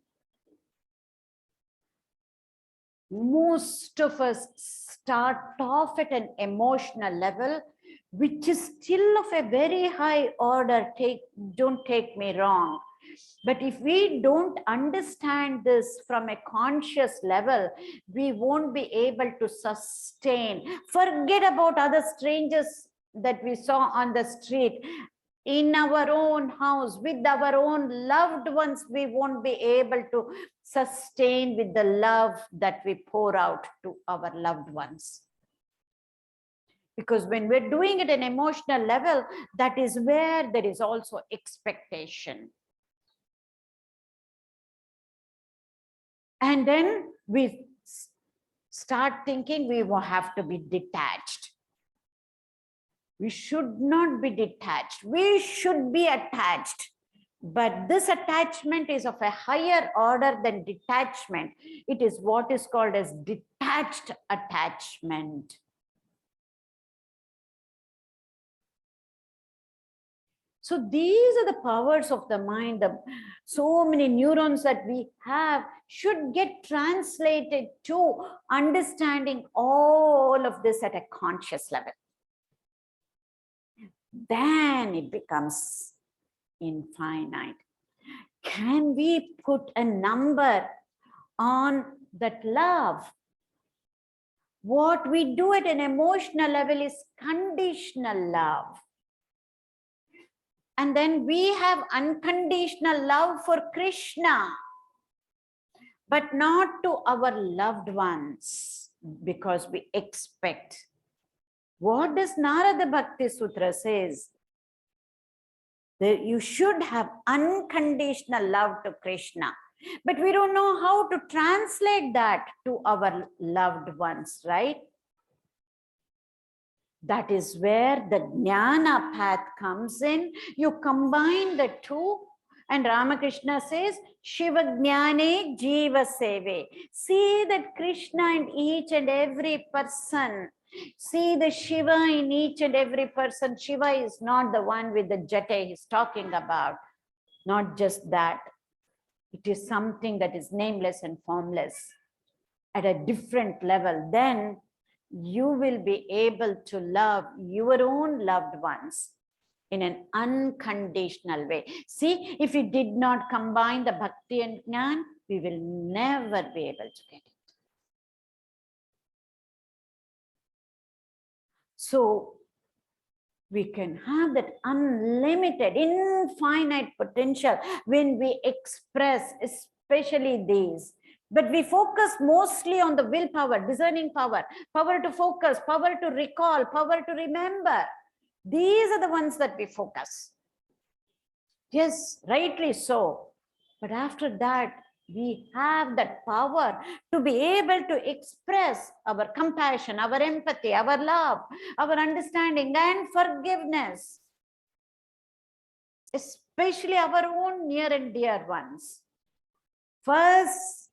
Most of us start off at an emotional level, which is still of a very high order. Don't take me wrong. But if we don't understand this from a conscious level, we won't be able to sustain. Forget about other strangers that we saw on the street. In our own house, with our own loved ones, we won't be able to sustain with the love that we pour out to our loved ones. Because when we're doing it at an emotional level, that is where there is also expectation. And then we start thinking we will have to be detached. We should not be detached. We should be attached. But this attachment is of a higher order than detachment. It is what is called as detached attachment. So these are the powers of the mind. So many neurons that we have should get translated to understanding all of this at a conscious level. Then it becomes infinite. Can we put a number on that love? What we do at an emotional level is conditional love. And then we have unconditional love for Krishna, but not to our loved ones, because we expect. What does Narada Bhakti Sutra says? That you should have unconditional love to Krishna, but we don't know how to translate that to our loved ones, right? That is where the Jnana path comes in. You combine the two, and Ramakrishna says, Shiva Jnane Jiva Seve. See that Krishna in each and every person. See the Shiva in each and every person. Shiva is not the one with the jate he's talking about. Not just that. It is something that is nameless and formless at a different level. Then you will be able to love your own loved ones in an unconditional way. See, if we did not combine the bhakti and jnana, we will never be able to get it. So we can have that unlimited, infinite potential when we express, especially these. But we focus mostly on the willpower, discerning power, power to focus, power to recall, power to remember. These are the ones that we focus. Yes, rightly so. But after that, we have that power to be able to express our compassion, our empathy, our love, our understanding and forgiveness, especially our own near and dear ones. First,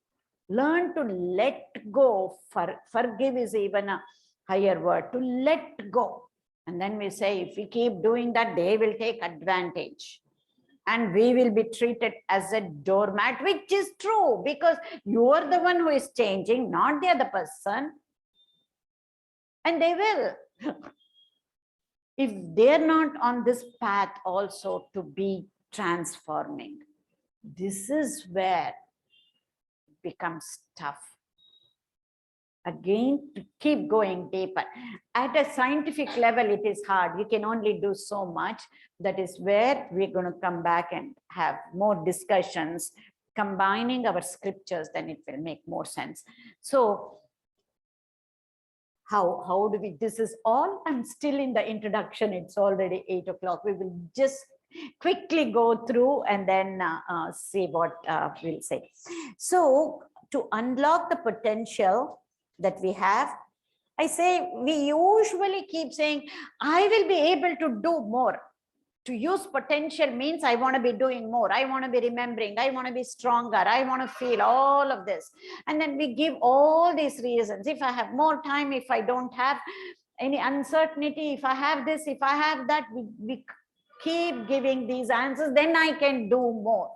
learn to let go. Forgive is even a higher word, to let go. And then we say, if we keep doing that, they will take advantage. And we will be treated as a doormat, which is true, because you are the one who is changing, not the other person. And they will. If they're not on this path also to be transforming, this is where it becomes tough. Again, to keep going deeper. At a scientific level, it is hard. We can only do so much. That is where we're going to come back and have more discussions, combining our scriptures, then it will make more sense. So, how do we, this is all, I'm still in the introduction, it's already 8 o'clock. We will just quickly go through and then see what we'll say. So to unlock the potential that we have, I say, we usually keep saying, I will be able to do more. To use potential means I want to be doing more. I want to be remembering. I want to be stronger. I want to feel all of this. And then we give all these reasons. If I have more time, if I don't have any uncertainty, if I have this, if I have that, we keep giving these answers, then I can do more.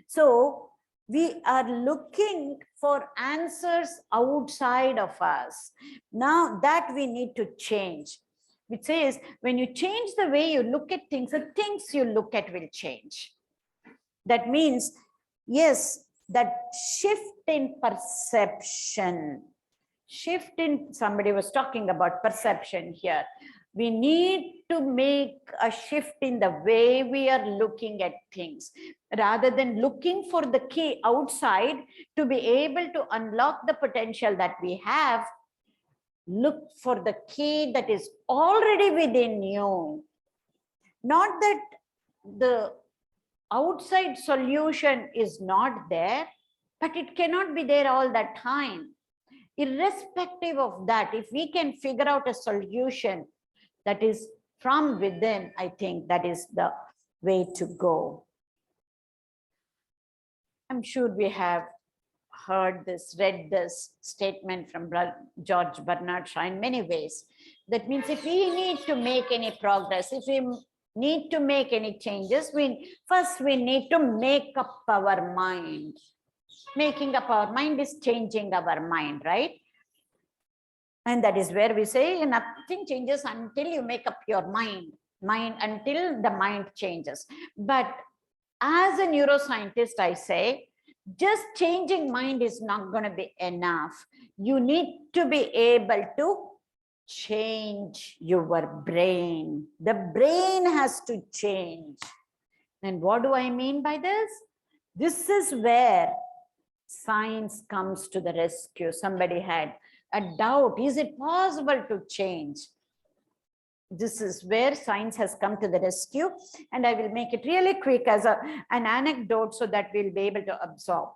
So we are looking for answers outside of us. Now that we need to change. Which says, when you change the way you look at things, the things you look at will change. That means, yes, that shift in perception, somebody was talking about perception here. We need to make a shift in the way we are looking at things. Rather than looking for the key outside to be able to unlock the potential that we have, look for the key that is already within you. Not that the outside solution is not there, but it cannot be there all that time. Irrespective of that, if we can figure out a solution that is from within, I think that is the way to go. I'm sure we have heard this, read this statement from George Bernard Shaw in many ways. That means if we need to make any progress, if we need to make any changes, first we need to make up our mind. Making up our mind is changing our mind, right? And that is where we say nothing changes until you make up your mind until the mind changes. But as a neuroscientist, I say, just changing mind is not going to be enough. You need to be able to change your brain. The brain has to change. And what do I mean by this? This is where science comes to the rescue. Somebody had a doubt. Is it possible to change? This is where science has come to the rescue, and I will make it really quick as an anecdote so that we'll be able to absorb.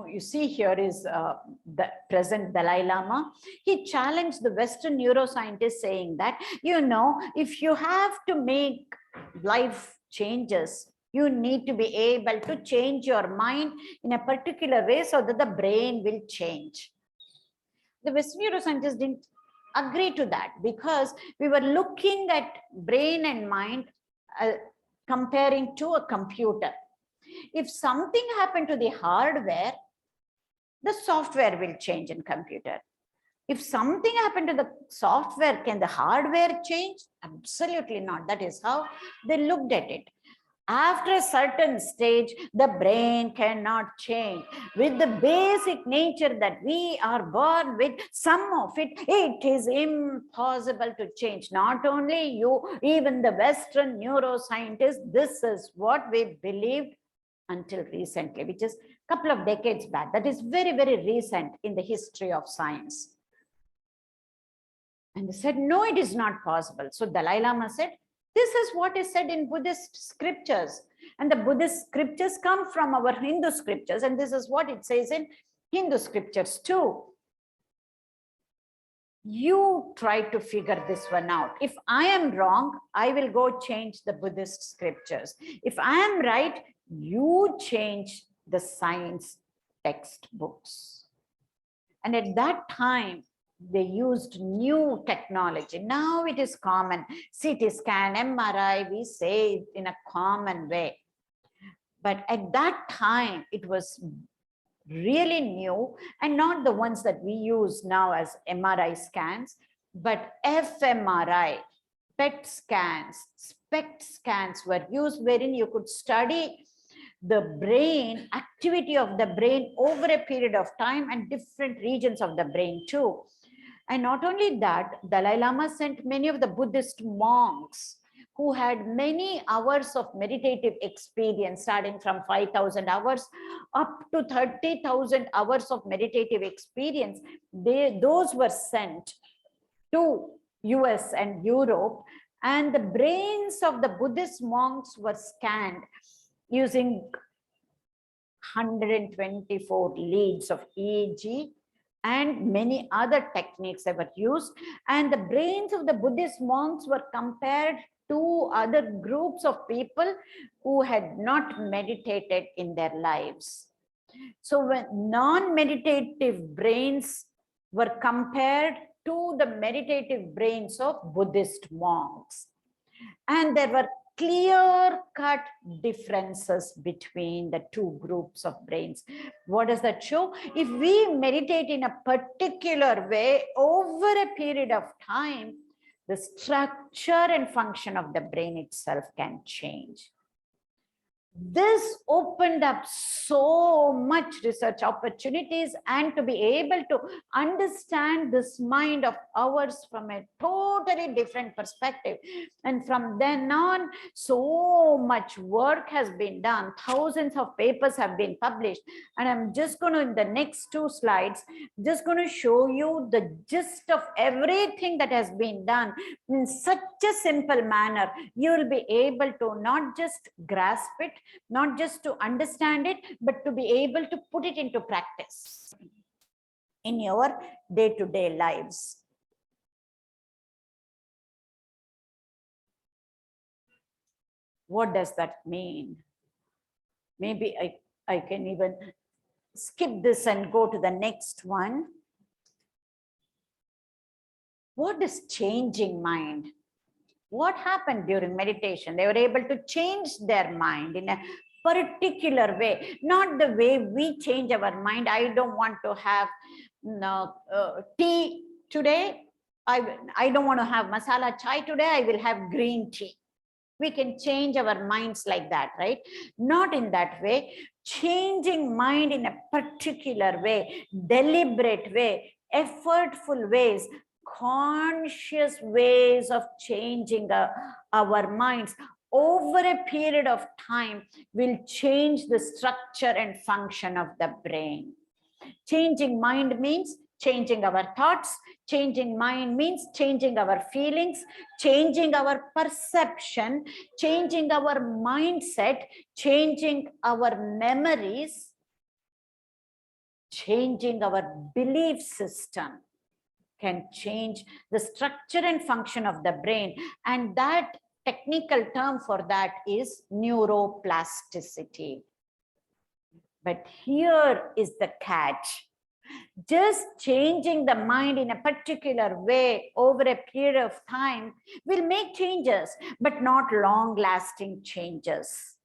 You see here is the present Dalai Lama. He challenged the Western neuroscientists saying that, if you have to make life changes, you need to be able to change your mind in a particular way so that the brain will change. The Western neuroscientists didn't agree to that because we were looking at brain and mind comparing to a computer. If something happened to the hardware, the software will change in computer. If something happened to the software, can the hardware change? Absolutely not. That is how they looked at it. After a certain stage, the brain cannot change. With the basic nature that we are born with, some of it, it is impossible to change. Not only you, even the Western neuroscientists, this is what we believed until recently, which is a couple of decades back. That is very, very recent in the history of science. And they said, no, it is not possible. So Dalai Lama said, this is what is said in Buddhist scriptures. And the Buddhist scriptures come from our Hindu scriptures. And this is what it says in Hindu scriptures too. You try to figure this one out. If I am wrong, I will go change the Buddhist scriptures. If I am right, you change the science textbooks. And at that time, they used new technology. Now it is common. CT scan, MRI, we say it in a common way. But at that time, it was really new, and not the ones that we use now as MRI scans, but fMRI, PET scans, SPECT scans were used, wherein you could study the brain, activity of the brain over a period of time and different regions of the brain too. And not only that, Dalai Lama sent many of the Buddhist monks who had many hours of meditative experience, starting from 5,000 hours up to 30,000 hours of meditative experience, those were sent to US and Europe, and the brains of the Buddhist monks were scanned using 124 leads of EEG and many other techniques that were used. And the brains of the Buddhist monks were compared to other groups of people who had not meditated in their lives. So when non-meditative brains were compared to the meditative brains of Buddhist monks, and there were clear-cut differences between the two groups of brains. What does that show? If we meditate in a particular way over a period of time, the structure and function of the brain itself can change. This opened up so much research opportunities, and to be able to understand this mind of ours from a totally different perspective. And from then on, so much work has been done. Thousands of papers have been published. And I'm just going to, in the next 2 slides, just going to show you the gist of everything that has been done in such a simple manner. You will be able to not just grasp it, not just to understand it, but to be able to put it into practice in your day-to-day lives. What does that mean? Maybe I can even skip this and go to the next one. What is changing mind? What happened during meditation? They were able to change their mind in a particular way, not the way we change our mind. I don't want to have tea today. I don't want to have masala chai today. I will have green tea. We can change our minds like that, right? Not in that way. Changing mind in a particular way, deliberate way, effortful ways, conscious ways of changing our minds over a period of time will change the structure and function of the brain. Changing mind means changing our thoughts. Changing mind means changing our feelings, changing our perception, changing our mindset, changing our memories, changing our belief system can change the structure and function of the brain. And that technical term for that is neuroplasticity. But here is the catch. Just changing the mind in a particular way over a period of time will make changes, but not long-lasting changes.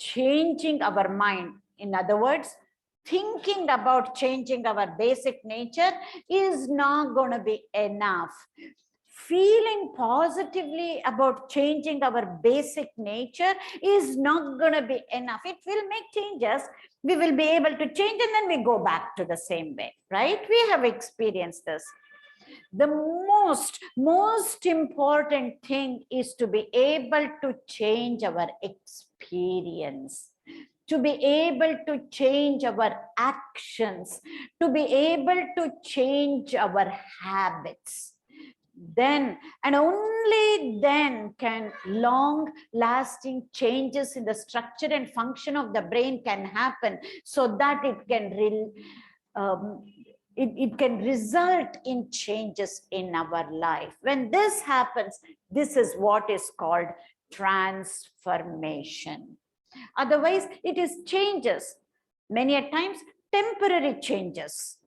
Changing our mind, in other words, thinking about changing our basic nature is not going to be enough. Feeling positively about changing our basic nature is not going to be enough. It will make changes. We will be able to change and then we go back to the same way, right? We have experienced this. The most important thing is to be able to change our experience, to be able to change our actions, to be able to change our habits. Then and only then can long-lasting changes in the structure and function of the brain can happen, so that it can result in changes in our life. When this happens, this is what is called transformation. Otherwise, it is changes, many a times temporary changes,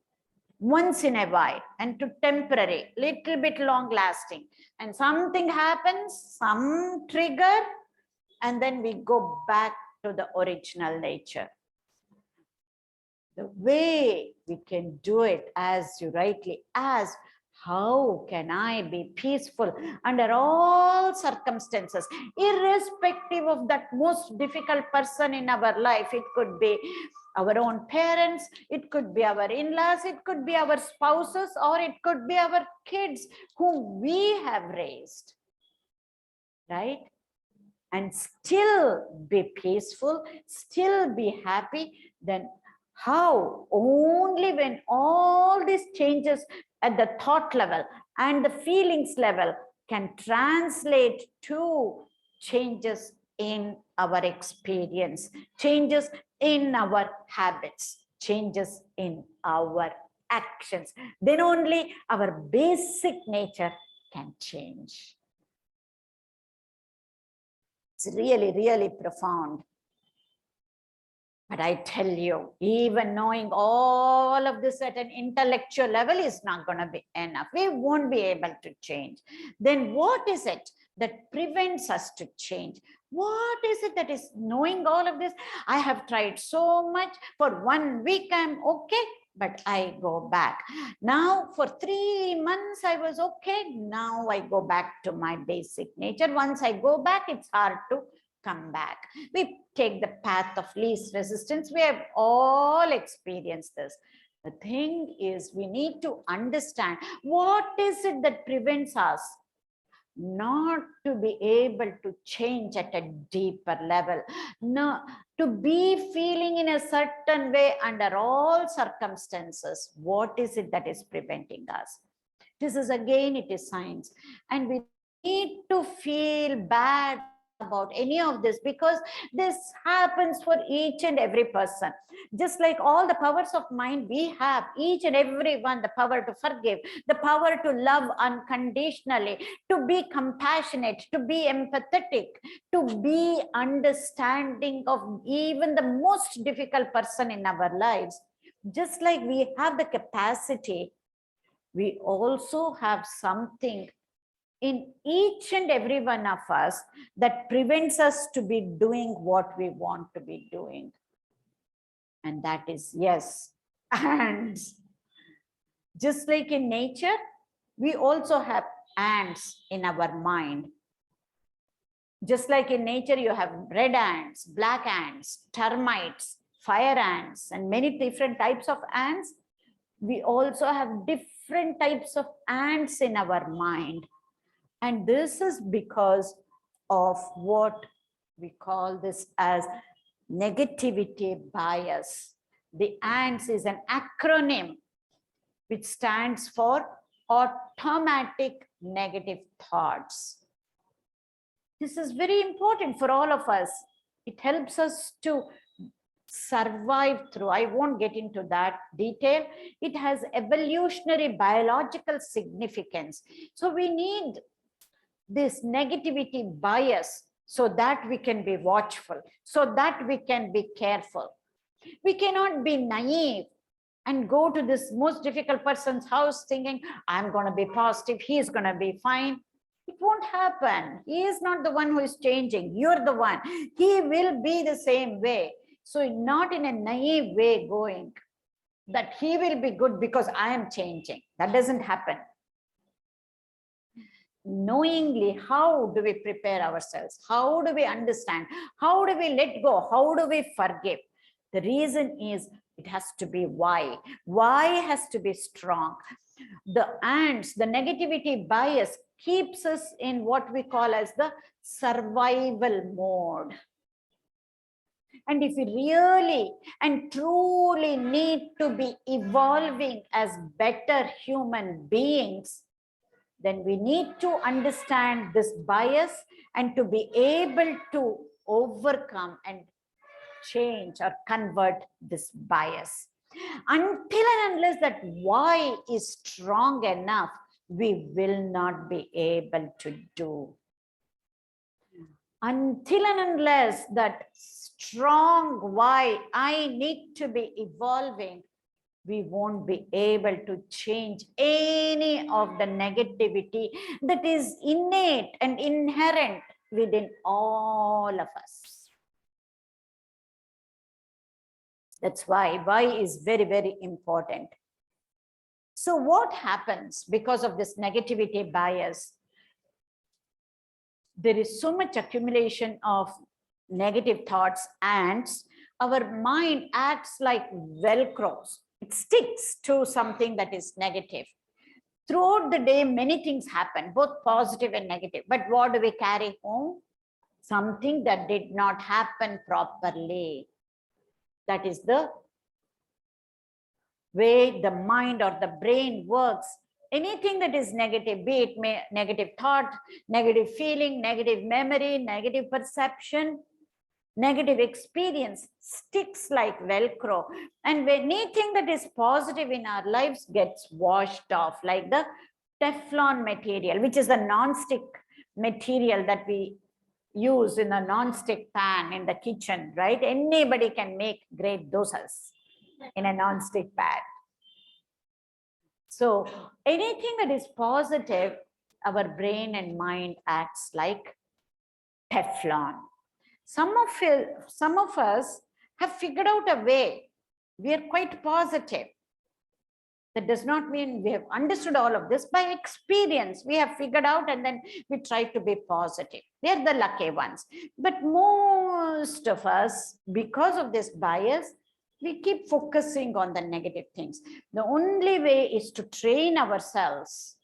once in a while, and to temporary, little bit long lasting, and something happens, some trigger, and then we go back to the original nature. The way we can do it, as you rightly asked, how can I be peaceful under all circumstances, irrespective of that most difficult person in our life? It could be our own parents, it could be our in-laws, it could be our spouses, or it could be our kids whom we have raised. right? And still be peaceful, still be happy, then how? Only when all these changes at the thought level and the feelings level can translate to changes in our experience, changes in our habits, changes in our actions. Then only our basic nature can change. It's really, really profound. But I tell you, even knowing all of this at an intellectual level is not going to be enough. We won't be able to change. Then what is it that prevents us to change? What is it that is knowing all of this? I have tried so much. For 1 week, I'm okay, but I go back. Now, for 3 months, I was okay. Now I go back to my basic nature. Once I go back, it's hard to come back. We take the path of least resistance. We have all experienced this. The thing is, we need to understand what is it that prevents us not to be able to change at a deeper level, no, to be feeling in a certain way under all circumstances. What is it that is preventing us? This is again, it is science, and we need to feel bad about any of this, because this happens for each and every person. Just like all the powers of mind, we have each and every one the power to forgive, the power to love unconditionally, to be compassionate, to be empathetic, to be understanding of even the most difficult person in our lives. Just like we have the capacity, we also have something in each and every one of us that prevents us to be doing what we want to be doing. And that is, yes, ants. Just like in nature, we also have ants in our mind. Just like in nature, you have red ants, black ants, termites, fire ants, and many different types of ants. We also have different types of ants in our mind. And this is because of what we call this as negativity bias. The ANTS is an acronym which stands for automatic negative thoughts. This is very important for all of us. It helps us to survive through. I won't get into that detail. It has evolutionary biological significance. So we need this negativity bias so that we can be watchful, so that we can be careful. We cannot be naive and go to this most difficult person's house thinking, I'm going to be positive, he's going to be fine. It won't happen. He is not the one who is changing. You're the one. He will be the same way. So not in a naive way going that he will be good because I am changing. That doesn't happen. Knowingly, how do we prepare ourselves? How do we understand? How do we let go? How do we forgive? The reason is it has to be why. Why has to be strong. The ants, the negativity bias keeps us in what we call as the survival mode. And if we really and truly need to be evolving as better human beings, then we need to understand this bias and to be able to overcome and change or convert this bias. Until and unless that why is strong enough, we will not be able to do. Until and unless that strong why I need to be evolving, we won't be able to change any of the negativity that is innate and inherent within all of us. That's why is very, very important. So what happens because of this negativity bias? There is so much accumulation of negative thoughts, and our mind acts like Velcros. It sticks to something that is negative. Throughout the day, many things happen, both positive and negative. But what do we carry home? Something that did not happen properly. That is the way the mind or the brain works. Anything that is negative, be it negative thought, negative feeling, negative memory, negative perception, negative experience, sticks like Velcro. And when anything that is positive in our lives gets washed off, like the Teflon material, which is the non-stick material that we use in a non-stick pan in the kitchen, right? Anybody can make great dosas in a non-stick pan. So anything that is positive, our brain and mind acts like Teflon. Some of us have figured out a way. We are quite positive. That does not mean we have understood all of this. By experience, we have figured out and then we try to be positive. They are the lucky ones. But most of us, because of this bias, we keep focusing on the negative things. The only way is to train ourselves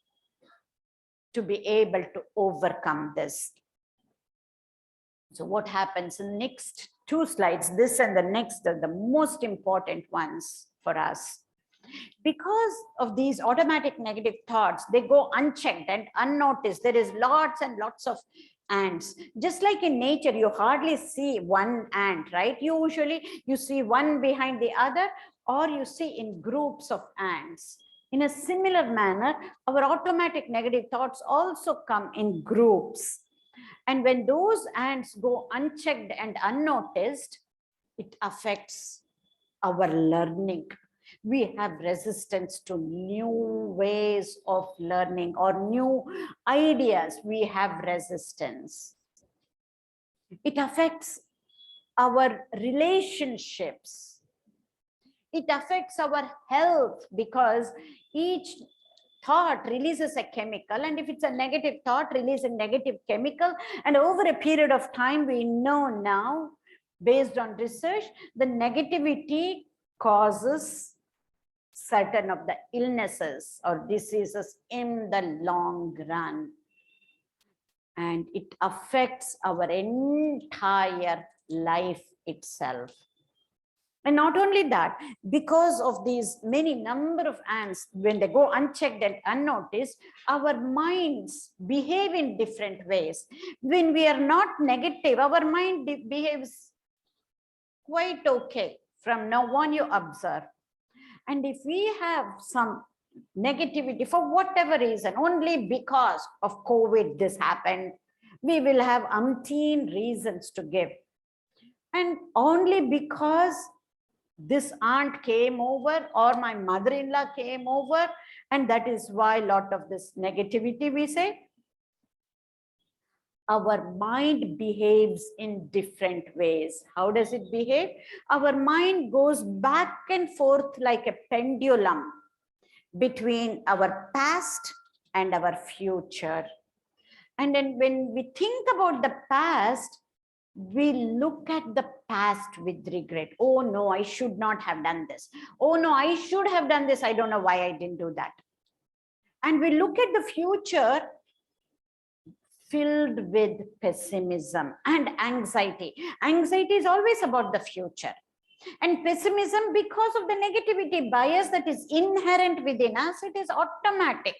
to be able to overcome this. So what happens in the next two slides, this and the next are the most important ones for us. Because of these automatic negative thoughts, they go unchecked and unnoticed. There is lots and lots of ants. Just like in nature, you hardly see one ant, right? Usually you see one behind the other, or you see in groups of ants. In a similar manner, our automatic negative thoughts also come in groups. And when those ants go unchecked and unnoticed, it affects our learning. We have resistance to new ways of learning or new ideas. We have resistance. It affects our relationships. It affects our health, because each thought releases a chemical, and if it's a negative thought, release a negative chemical, and over a period of time, we know now, based on research, the negativity causes certain of the illnesses or diseases in the long run, and it affects our entire life itself. And not only that, because of these many number of ants, when they go unchecked and unnoticed, our minds behave in different ways. When we are not negative, our mind behaves quite okay. From now on, you observe. And if we have some negativity for whatever reason, only because of COVID this happened, we will have umpteen reasons to give. And only because this aunt came over or my mother-in-law came over, and that is why a lot of this negativity we say. Our mind behaves in different ways. How does it behave? Our mind goes back and forth like a pendulum between our past and our future. And then when we think about the past, we look at the past with regret. Oh no, I should not have done this. Oh no, I should have done this. I don't know why I didn't do that. And we look at the future filled with pessimism and anxiety. Anxiety is always about the future. And pessimism, because of the negativity bias that is inherent within us, it is automatic.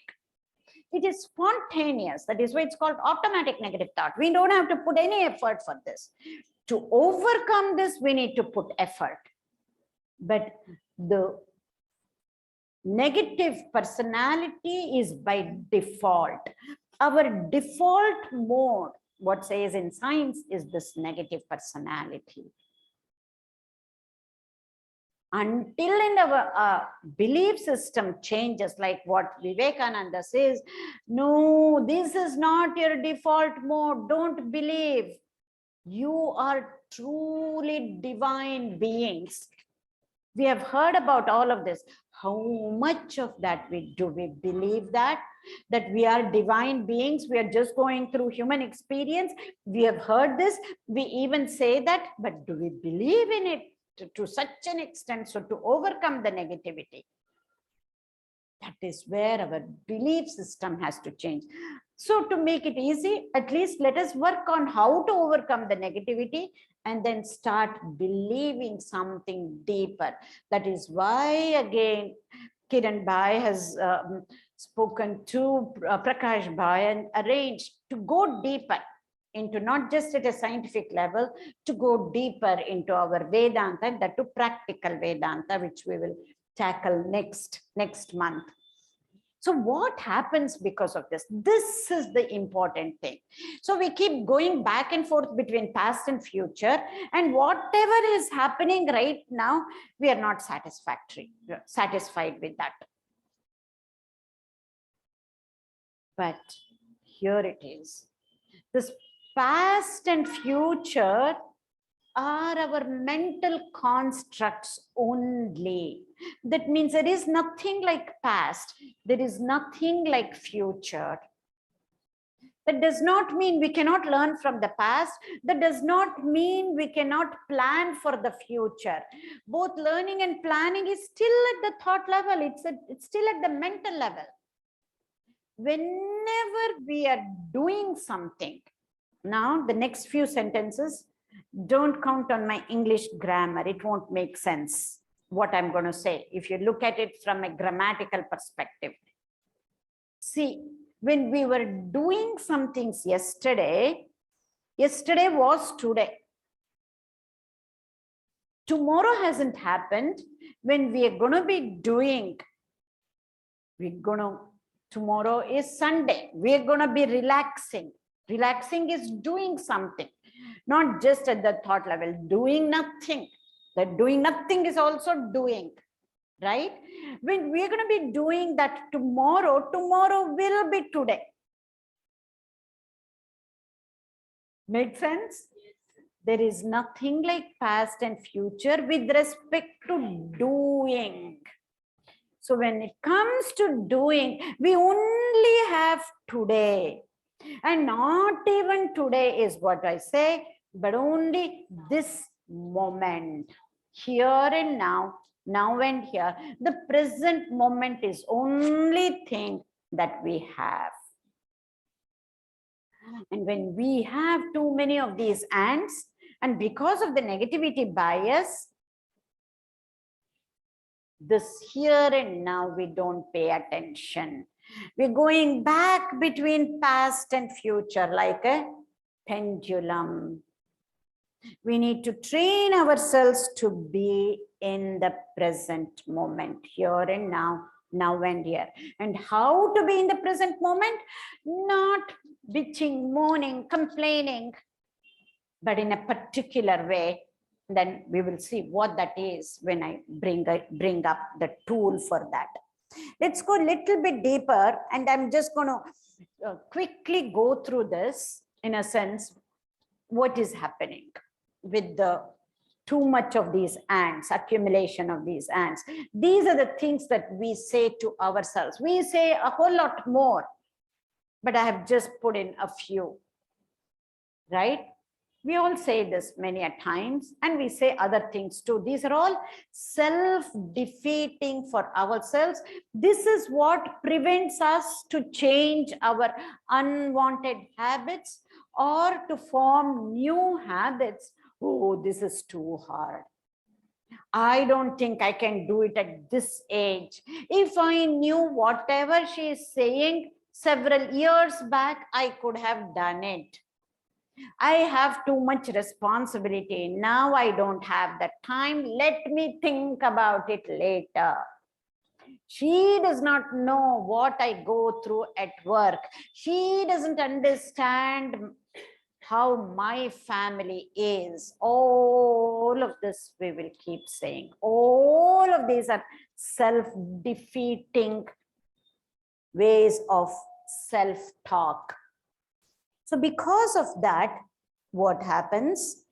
It is spontaneous. That is why it's called automatic negative thought. We don't have to put any effort for this. To overcome this, we need to put effort. But the negative personality is by default. Our default mode, what says in science, is this negative personality. Until in our belief system changes, like what Vivekananda says, no, this is not your default mode. Don't believe. You are truly divine beings. We have heard about all of this. How much of that do we believe that we are divine beings? We are just going through human experience. We have heard this. We even say that, but do we believe in it to such an extent, so to overcome the negativity? That is where our belief system has to change. So to make it easy, at least let us work on how to overcome the negativity and then start believing something deeper. That is why, again, Kiran Bhai has spoken to Prakash Bhai and arranged to go deeper into, not just at a scientific level, to go deeper into our Vedanta, and that to practical Vedanta, which we will tackle next month. So what happens because of this? This is the important thing. So we keep going back and forth between past and future, and whatever is happening right now, we are not satisfied with that. But here it is. This past and future are our mental constructs only. That means there is nothing like past. There is nothing like future. That does not mean we cannot learn from the past. That does not mean we cannot plan for the future. Both learning and planning is still at the thought level. It's still at the mental level. Whenever we are doing something, now the next few sentences, don't count on my English grammar. It won't make sense what I'm going to say if you look at it from a grammatical perspective. See, when we were doing some things yesterday was today. Tomorrow hasn't happened. When we are going to be doing, tomorrow is Sunday. We're going to be relaxing. Relaxing is doing something, not just at the thought level, doing nothing. That doing nothing is also doing, right? When we're going to be doing that tomorrow will be today. Make sense? There is nothing like past and future with respect to doing. So when it comes to doing, we only have today. And not even today is what I say, but only this moment, here and now and here. The present moment is only thing that we have. And when we have too many of these ants, and because of the negativity bias, this here and now we don't pay attention. We're going back between past and future like a pendulum. We need to train ourselves to be in the present moment, here and now and here. And how to be in the present moment? Not bitching, moaning, complaining, but in a particular way. Then we will see what that is when I bring up the tool for that. Let's go a little bit deeper, and I'm just going to quickly go through this in a sense, what is happening with the too much of these ants, accumulation of these ants. These are the things that we say to ourselves. We say a whole lot more, but I have just put in a few, right? We all say this many a times, and we say other things too. These are all self-defeating for ourselves. This is what prevents us to change our unwanted habits or to form new habits. Oh, this is too hard. I don't think I can do it at this age. If I knew whatever she is saying several years back, I could have done it. I have too much responsibility. Now I don't have the time. Let me think about it later. She does not know what I go through at work. She doesn't understand how my family is. All of this we will keep saying. All of these are self-defeating ways of self-talk. So because of that, what happens?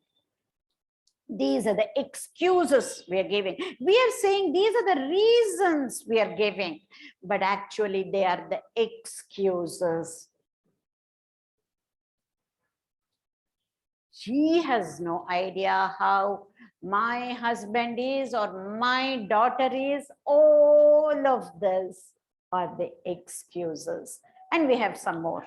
These are the excuses we are giving. We are saying these are the reasons we are giving, but actually they are the excuses. She has no idea how my husband is or my daughter is, all of this. or the excuses. And we have some more.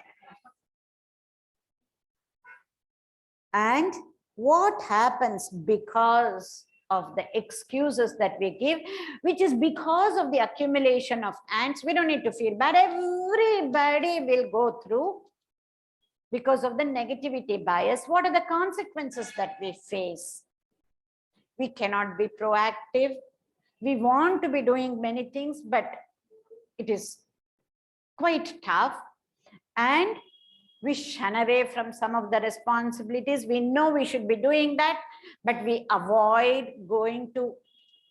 And what happens because of the excuses that we give, which is because of the accumulation of ants? We don't need to feel bad. Everybody will go through because of the negativity bias. What are the consequences that we face? We cannot be proactive. We want to be doing many things, but it is quite tough. And we shun away from some of the responsibilities. We know we should be doing that, but we avoid going to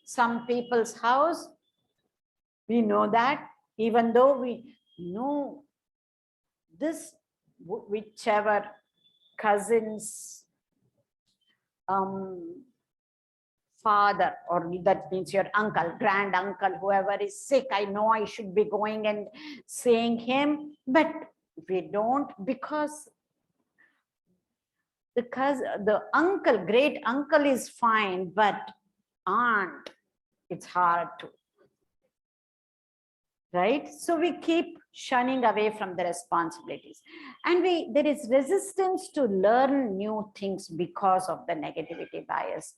some people's house. We know that, even though we know this, whichever cousins, father, or that means your uncle, grand uncle, whoever is sick, I know I should be going and seeing him, but we don't, because the uncle, great uncle is fine, but aunt, it's hard to, right? So we keep shunning away from the responsibilities, and there is resistance to learn new things because of the negativity bias.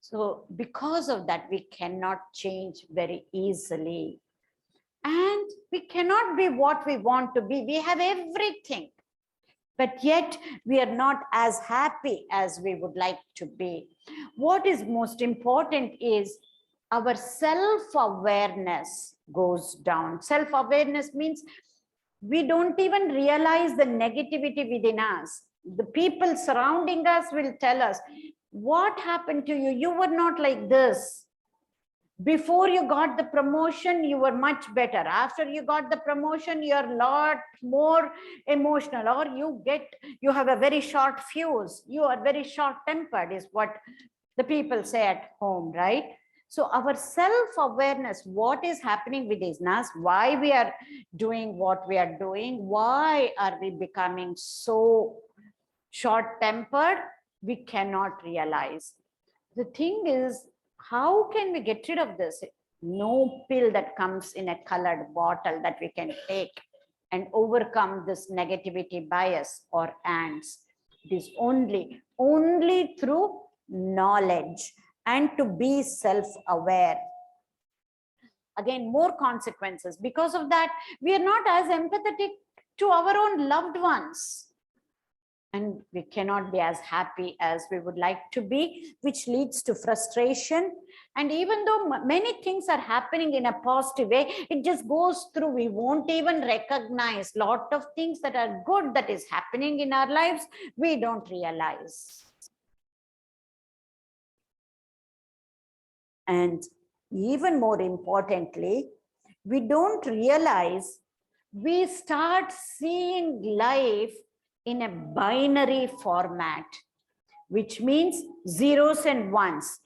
So because of that, we cannot change very easily, and we cannot be what we want to be. We have everything, but yet we are not as happy as we would like to be. What is most important is our self-awareness goes down. Self-awareness means we don't even realize the negativity within us. The people surrounding us will tell us, what happened to you? You were not like this. Before you got the promotion, you were much better. After you got the promotion, you're a lot more emotional, or you have a very short fuse. You are very short-tempered is what the people say at home, right? So our self-awareness, what is happening within us, why we are doing what we are doing, why are we becoming so short-tempered, we cannot realize. The thing is, how can we get rid of this? No pill that comes in a colored bottle that we can take and overcome this negativity bias or ants. It is only through knowledge and to be self-aware. Again, more consequences. Because of that, we are not as empathetic to our own loved ones. And we cannot be as happy as we would like to be, which leads to frustration. And even though many things are happening in a positive way, it just goes through. We won't even recognize a lot of things that are good that is happening in our lives. We don't realize. And even more importantly, we don't realize, we start seeing life in a binary format, which means zeros and ones.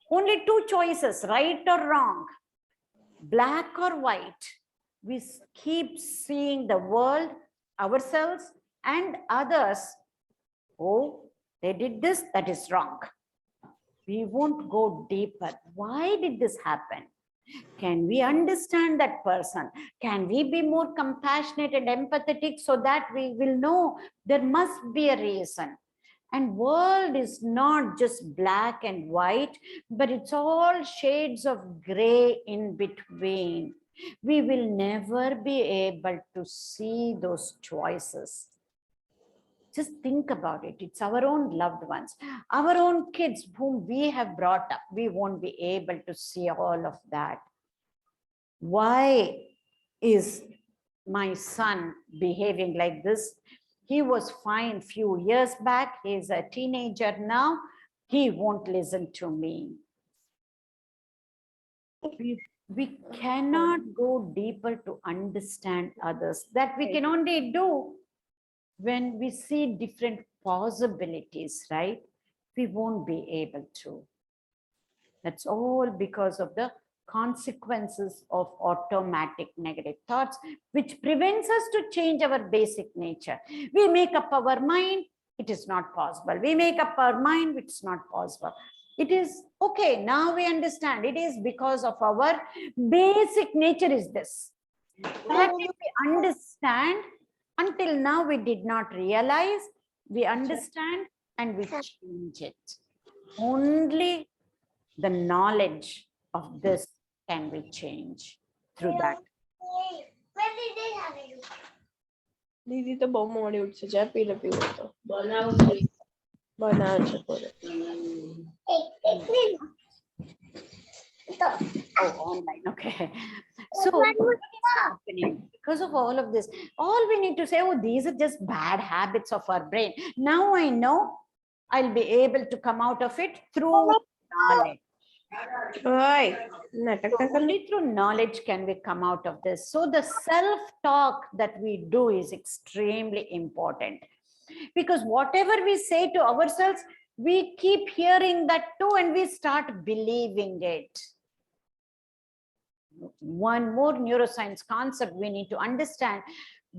Only two choices, right or wrong, black or white. We keep seeing the world, ourselves, and others. Oh, they did this, that is wrong. We won't go deeper. Why did this happen? Can we understand that person? Can we be more compassionate and empathetic so that we will know there must be a reason? And world is not just black and white, but it's all shades of gray in between. We will never be able to see those choices. Just think about it. It's our own loved ones, our own kids whom we have brought up. We won't be able to see all of that. Why is my son behaving like this? He was fine few years back. He's a teenager now. He won't listen to me. We cannot go deeper to understand others. That we can only do when we see different possibilities, right? We won't be able to. That's all because of the consequences of automatic negative thoughts, which prevents us to change our basic nature. We make up our mind, it is not possible. We make up our mind, it's not possible. It is okay, now we understand it is because of our basic nature is this. That if we understand, until now we did not realize, we understand and we change it. Only the knowledge of this can we change through that. દીદી તો બહુ મોડી ઉઠશે ચા પી લે પીવો તો બનાવે છે પોતે. Oh, online, okay. So what is happening? Because of all of this, all we need to say, oh, these are just bad habits of our brain. Now I know I'll be able to come out of it through knowledge. ઓય નાટક ના કર. Only through knowledge can we come out of this. So the self-talk that we do is extremely important. Because whatever we say to ourselves, we keep hearing that too and we start believing it. One more neuroscience concept we need to understand: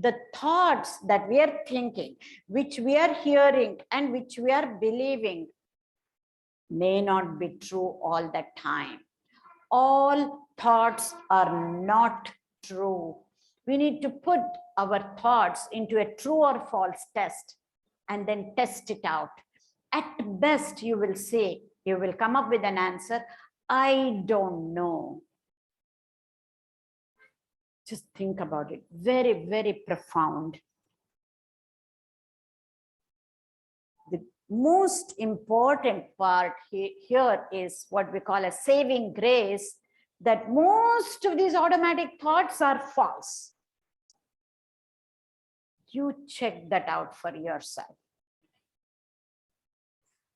the thoughts that we are thinking, which we are hearing and which we are believing may not be true all the time. All thoughts are not true. We need to put our thoughts into a true or false test and then test it out. At best, you will say, you will come up with an answer, I don't know. Just think about it. Very, very profound. The most important part here is what we call a saving grace, that most of these automatic thoughts are false. You check that out for yourself.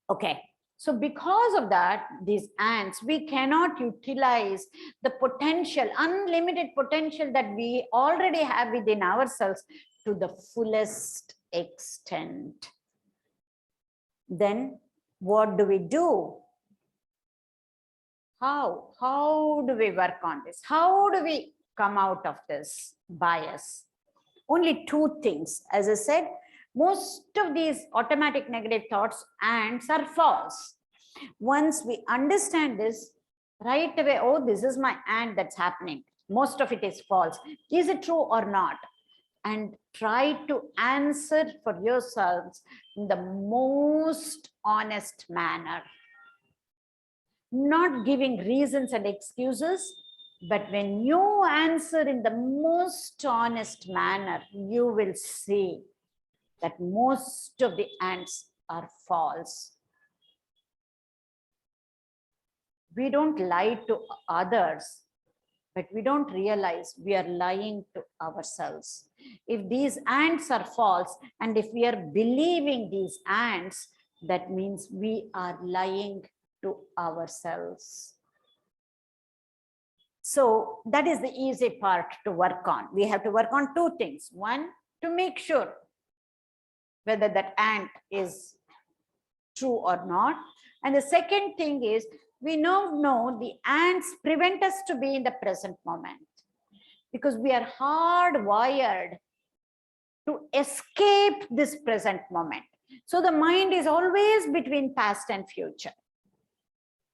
Okay. So because of that, these ants, we cannot utilize the potential, unlimited potential that we already have within ourselves to the fullest extent. Then what do we do? How do we work on this? How do we come out of this bias? Only two things. As I said, most of these automatic negative thoughts, ants, are false. Once we understand this, right away, oh, this is my ant that's happening. Most of it is false. Is it true or not? And try to answer for yourselves in the most honest manner. Not giving reasons and excuses, but when you answer in the most honest manner, you will see that most of the ants are false. We don't lie to others, but we don't realize we are lying to ourselves. If these ants are false, and if we are believing these ants, that means we are lying to ourselves. So that is the easy part to work on. We have to work on two things. One, to make sure whether that ant is true or not. And the second thing is, we know the ants prevent us to be in the present moment, because we are hardwired to escape this present moment. So the mind is always between past and future.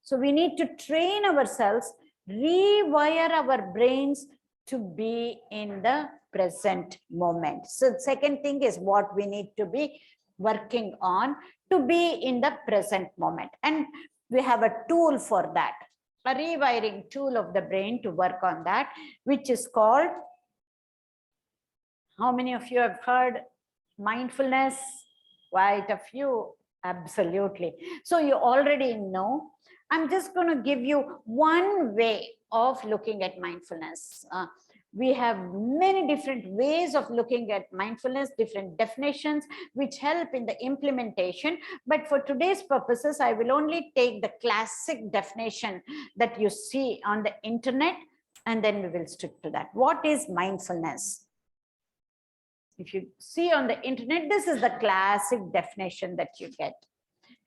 So we need to train ourselves, rewire our brains to be in the present moment. So the second thing is what we need to be working on to be in the present moment. And we have a tool for that, a rewiring tool of the brain to work on that, which is called, how many of you have heard mindfulness? Quite a few, absolutely. So you already know. I'm just going to give you one way of looking at mindfulness. We have many different ways of looking at mindfulness, different definitions, which help in the implementation. But for today's purposes, I will only take the classic definition that you see on the internet, and then we will stick to that. What is mindfulness? If you see on the internet, this is the classic definition that you get.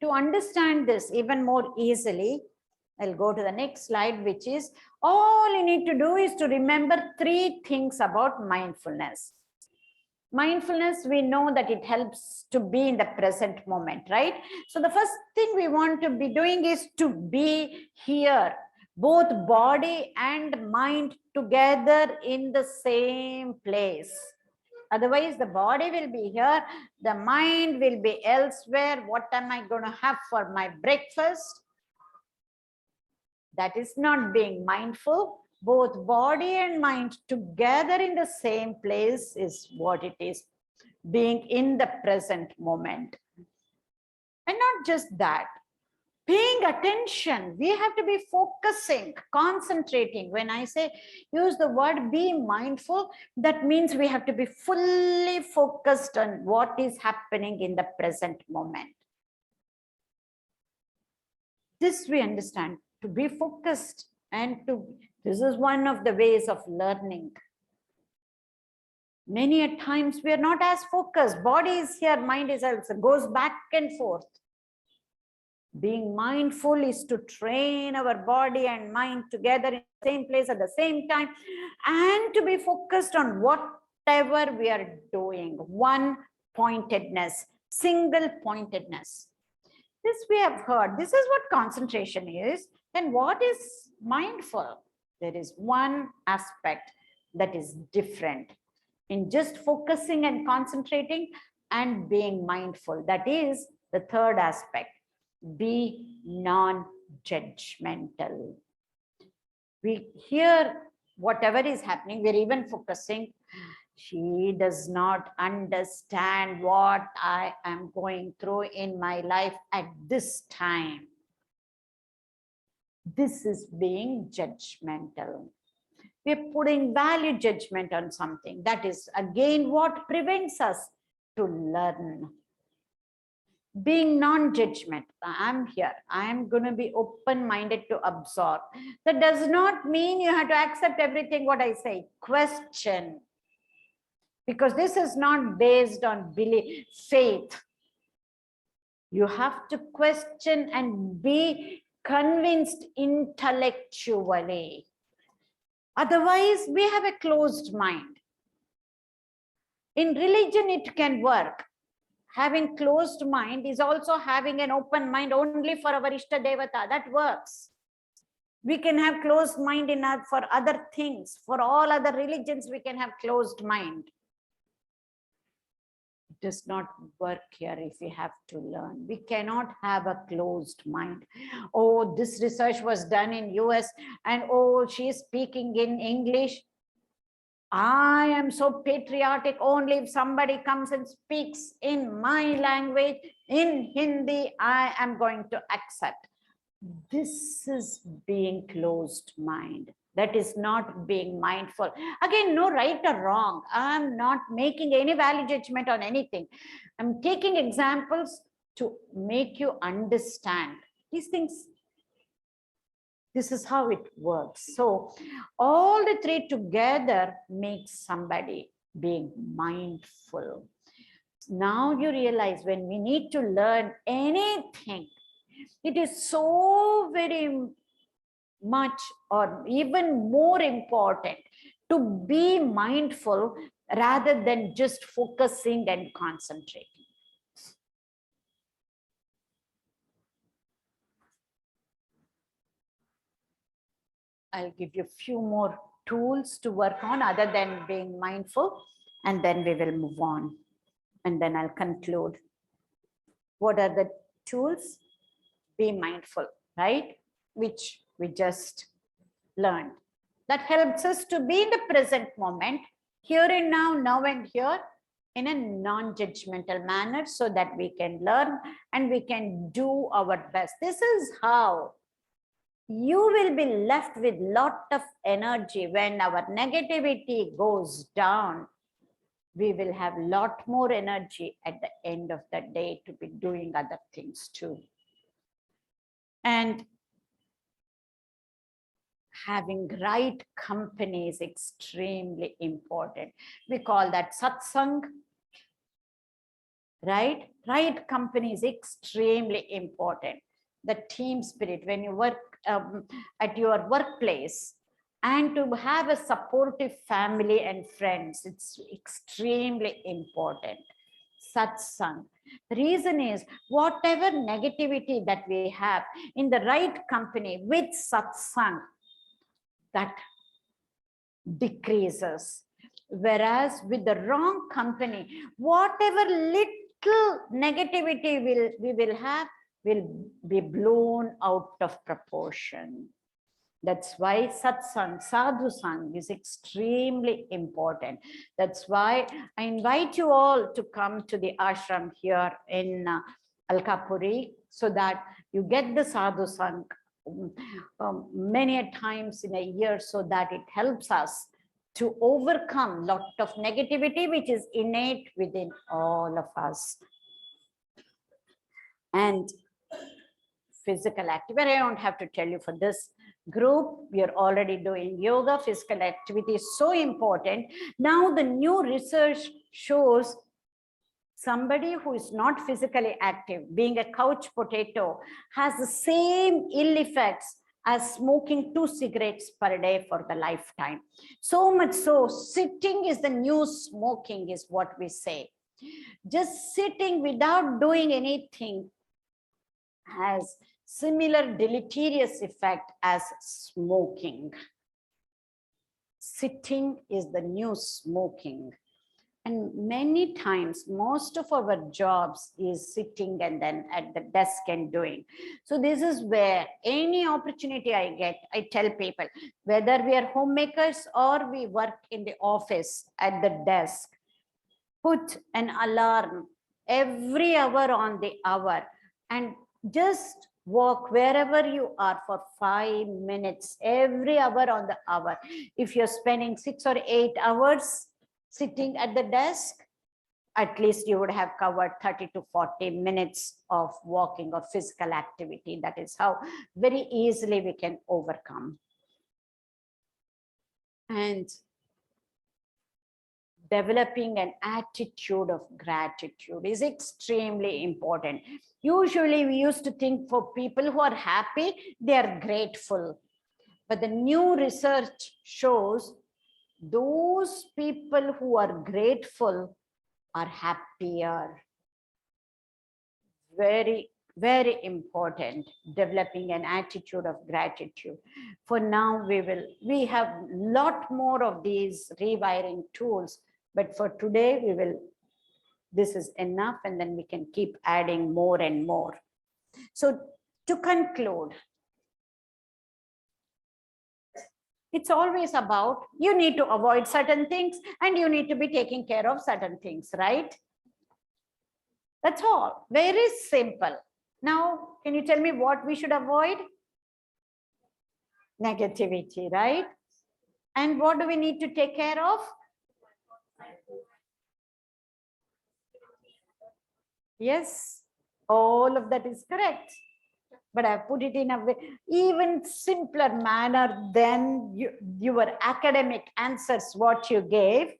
To understand this even more easily, I'll go to the next slide, which is, all you need to do is to remember three things about mindfulness. Mindfulness, we know that it helps to be in the present moment, right? So the first thing we want to be doing is to be here Both body and mind together in the same place. Otherwise, the body will be here, the mind will be elsewhere. What am I going to have for my breakfast? That is not being mindful. Both body and mind together in the same place is what it is, being in the present moment. And not just that, paying attention. We have to be focusing, concentrating. When I say use the word be mindful, that means we have to be fully focused on what is happening in the present moment. This we understand, to be focused, and this is one of the ways of learning. Many a times we are not as focused. Body is here, mind is elsewhere, goes back and forth. Being mindful is to train our body and mind together in the same place at the same time, and to be focused on whatever we are doing. One pointedness, single pointedness. This we have heard. This is what concentration is. Then what is mindful? There is one aspect that is different in just focusing and concentrating and being mindful. That is the third aspect. Be non-judgmental. We hear whatever is happening, we're even focusing. She does not understand what I am going through in my life at this time. This is being judgmental. We're putting value judgment on something. That is again what prevents us to learn. Being non-judgment. I'm here. I'm going to be open-minded to absorb. That does not mean you have to accept everything what I say. Question. Because this is not based on belief, faith. You have to question and be convinced intellectually. Otherwise, we have a closed mind. In religion, it can work. Having closed mind is also having an open mind only for our Ishta Devata. That works. We can have closed mind for other things. For all other religions, we can have closed mind. It does not work here if we have to learn. We cannot have a closed mind. Oh, this research was done in US and oh, she is speaking in English. I am so patriotic. Only if somebody comes and speaks in my language, in Hindi, I am going to accept. This is being closed mind. That is not being mindful. Again, no right or wrong. I'm not making any value judgment on anything. I'm taking examples to make you understand these things. This is how it works. So all the three together make somebody being mindful. Now you realize when we need to learn anything, it is so very much or even more important to be mindful rather than just focusing and concentrating. I'll give you a few more tools to work on other than being mindful, and then we will move on. And then I'll conclude. What are the tools? Be mindful, right? Which we just learned. That helps us to be in the present moment, here and now, now and here, in a non-judgmental manner so that we can learn and we can do our best. This is how you will be left with lot of energy. When our negativity goes down, we will have lot more energy at the end of the day to be doing other things too. And having right company is extremely important. We call that satsang, right? Right company is extremely important. The team spirit, when you work at your workplace, and to have a supportive family and friends, it's extremely important. Satsang. The reason is whatever negativity that we have in the right company with satsang, that decreases. Whereas with the wrong company, whatever little negativity we will have will be blown out of proportion. That's why satsang, sadhu sang is extremely important. That's why I invite you all to come to the ashram here in Alkapuri so that you get the sadhu sang many a times in a year, so that it helps us to overcome lot of negativity which is innate within all of us. And physical activity, I don't have to tell you, for this group, we are already doing yoga. Physical activity is so important. Now the new research shows somebody who is not physically active, being a couch potato, has the same ill effects as smoking 2 cigarettes per day for the lifetime. So much so, sitting is the new smoking, is what we say. Just sitting without doing anything has similar deleterious effect as smoking. Sitting is the new smoking. And many times, most of our jobs is sitting and then at the desk and doing. So this is where any opportunity I get, I tell people, whether we are homemakers or we work in the office at the desk, put an alarm every hour on the hour and just walk wherever you are for 5 minutes, every hour on the hour. If you're spending 6 or 8 hours sitting at the desk, at least you would have covered 30 to 40 minutes of walking or physical activity. That is how very easily we can overcome. And developing an attitude of gratitude is extremely important. Usually we used to think for people who are happy, they are grateful. But the new research shows those people who are grateful are happier. Very, very important, developing an attitude of gratitude. For now, we have a lot more of these rewiring tools, but for today, this is enough, and then we can keep adding more and more. So to conclude, it's always about, you need to avoid certain things and you need to be taking care of certain things, right? That's all, very simple. Now, can you tell me what we should avoid? Negativity, right? And what do we need to take care of? Yes, all of that is correct. But I've put it in a way, even simpler manner than your academic answers, what you gave.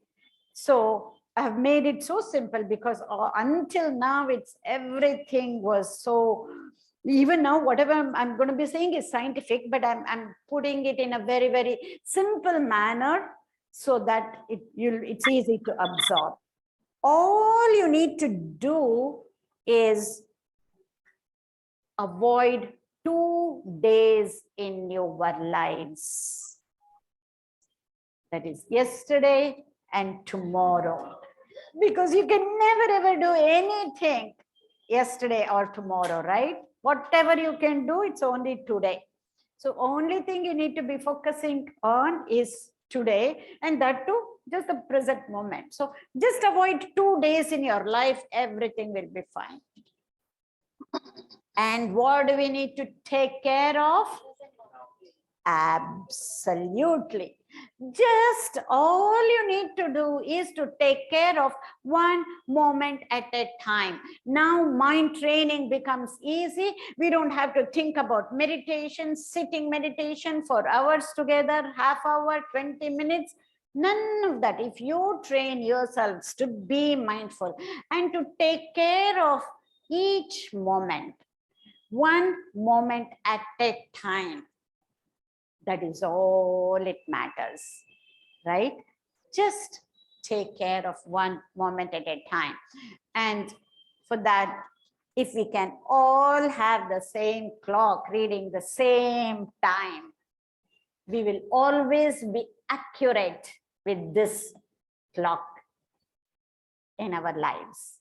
So I've made it so simple because until now, everything was so, even now, whatever I'm going to be saying is scientific, but I'm putting it in a very, very simple manner so that it's easy to absorb. All you need to do is avoid 2 days in your lives. That is yesterday and tomorrow. Because you can never ever do anything yesterday or tomorrow, right? Whatever you can do, it's only today. So only thing you need to be focusing on is today, and that too, just the present moment. So just avoid 2 days in your life, everything will be fine. And what do we need to take care of? Absolutely. Just all you need to do is to take care of one moment at a time. Now mind training becomes easy. We don't have to think about meditation, sitting meditation for hours together, half hour, 20 minutes. None of that. If you train yourselves to be mindful and to take care of each moment, one moment at a time, that is all it matters, right? Just take care of one moment at a time. And For that, if we can all have the same clock reading the same time, we will always be accurate with this clock in our lives.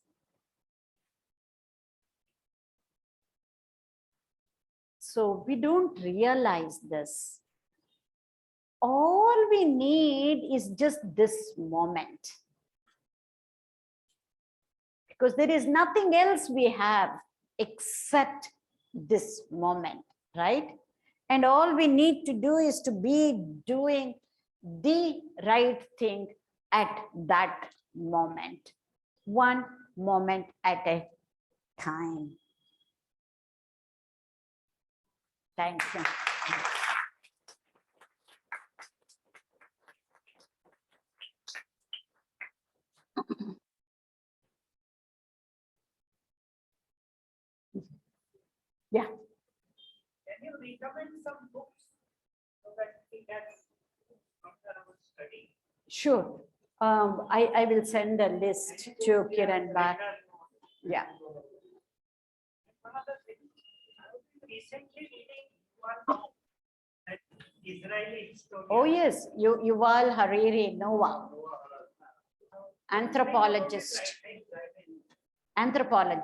So we don't realize this. All we need is just this moment. Because there is nothing else we have except this moment, right? And all we need to do is to be doing the right thing at that moment, one moment at a time. Thank you. Yeah. Can you recommend some books so that we can after our study? Sure. I will send a list to Kiran back. Yeah. One other thing, I was recently reading one book, that Israeli historian. Oh, yes. Yuval Harari Noah, anthropologist. Anthropologist.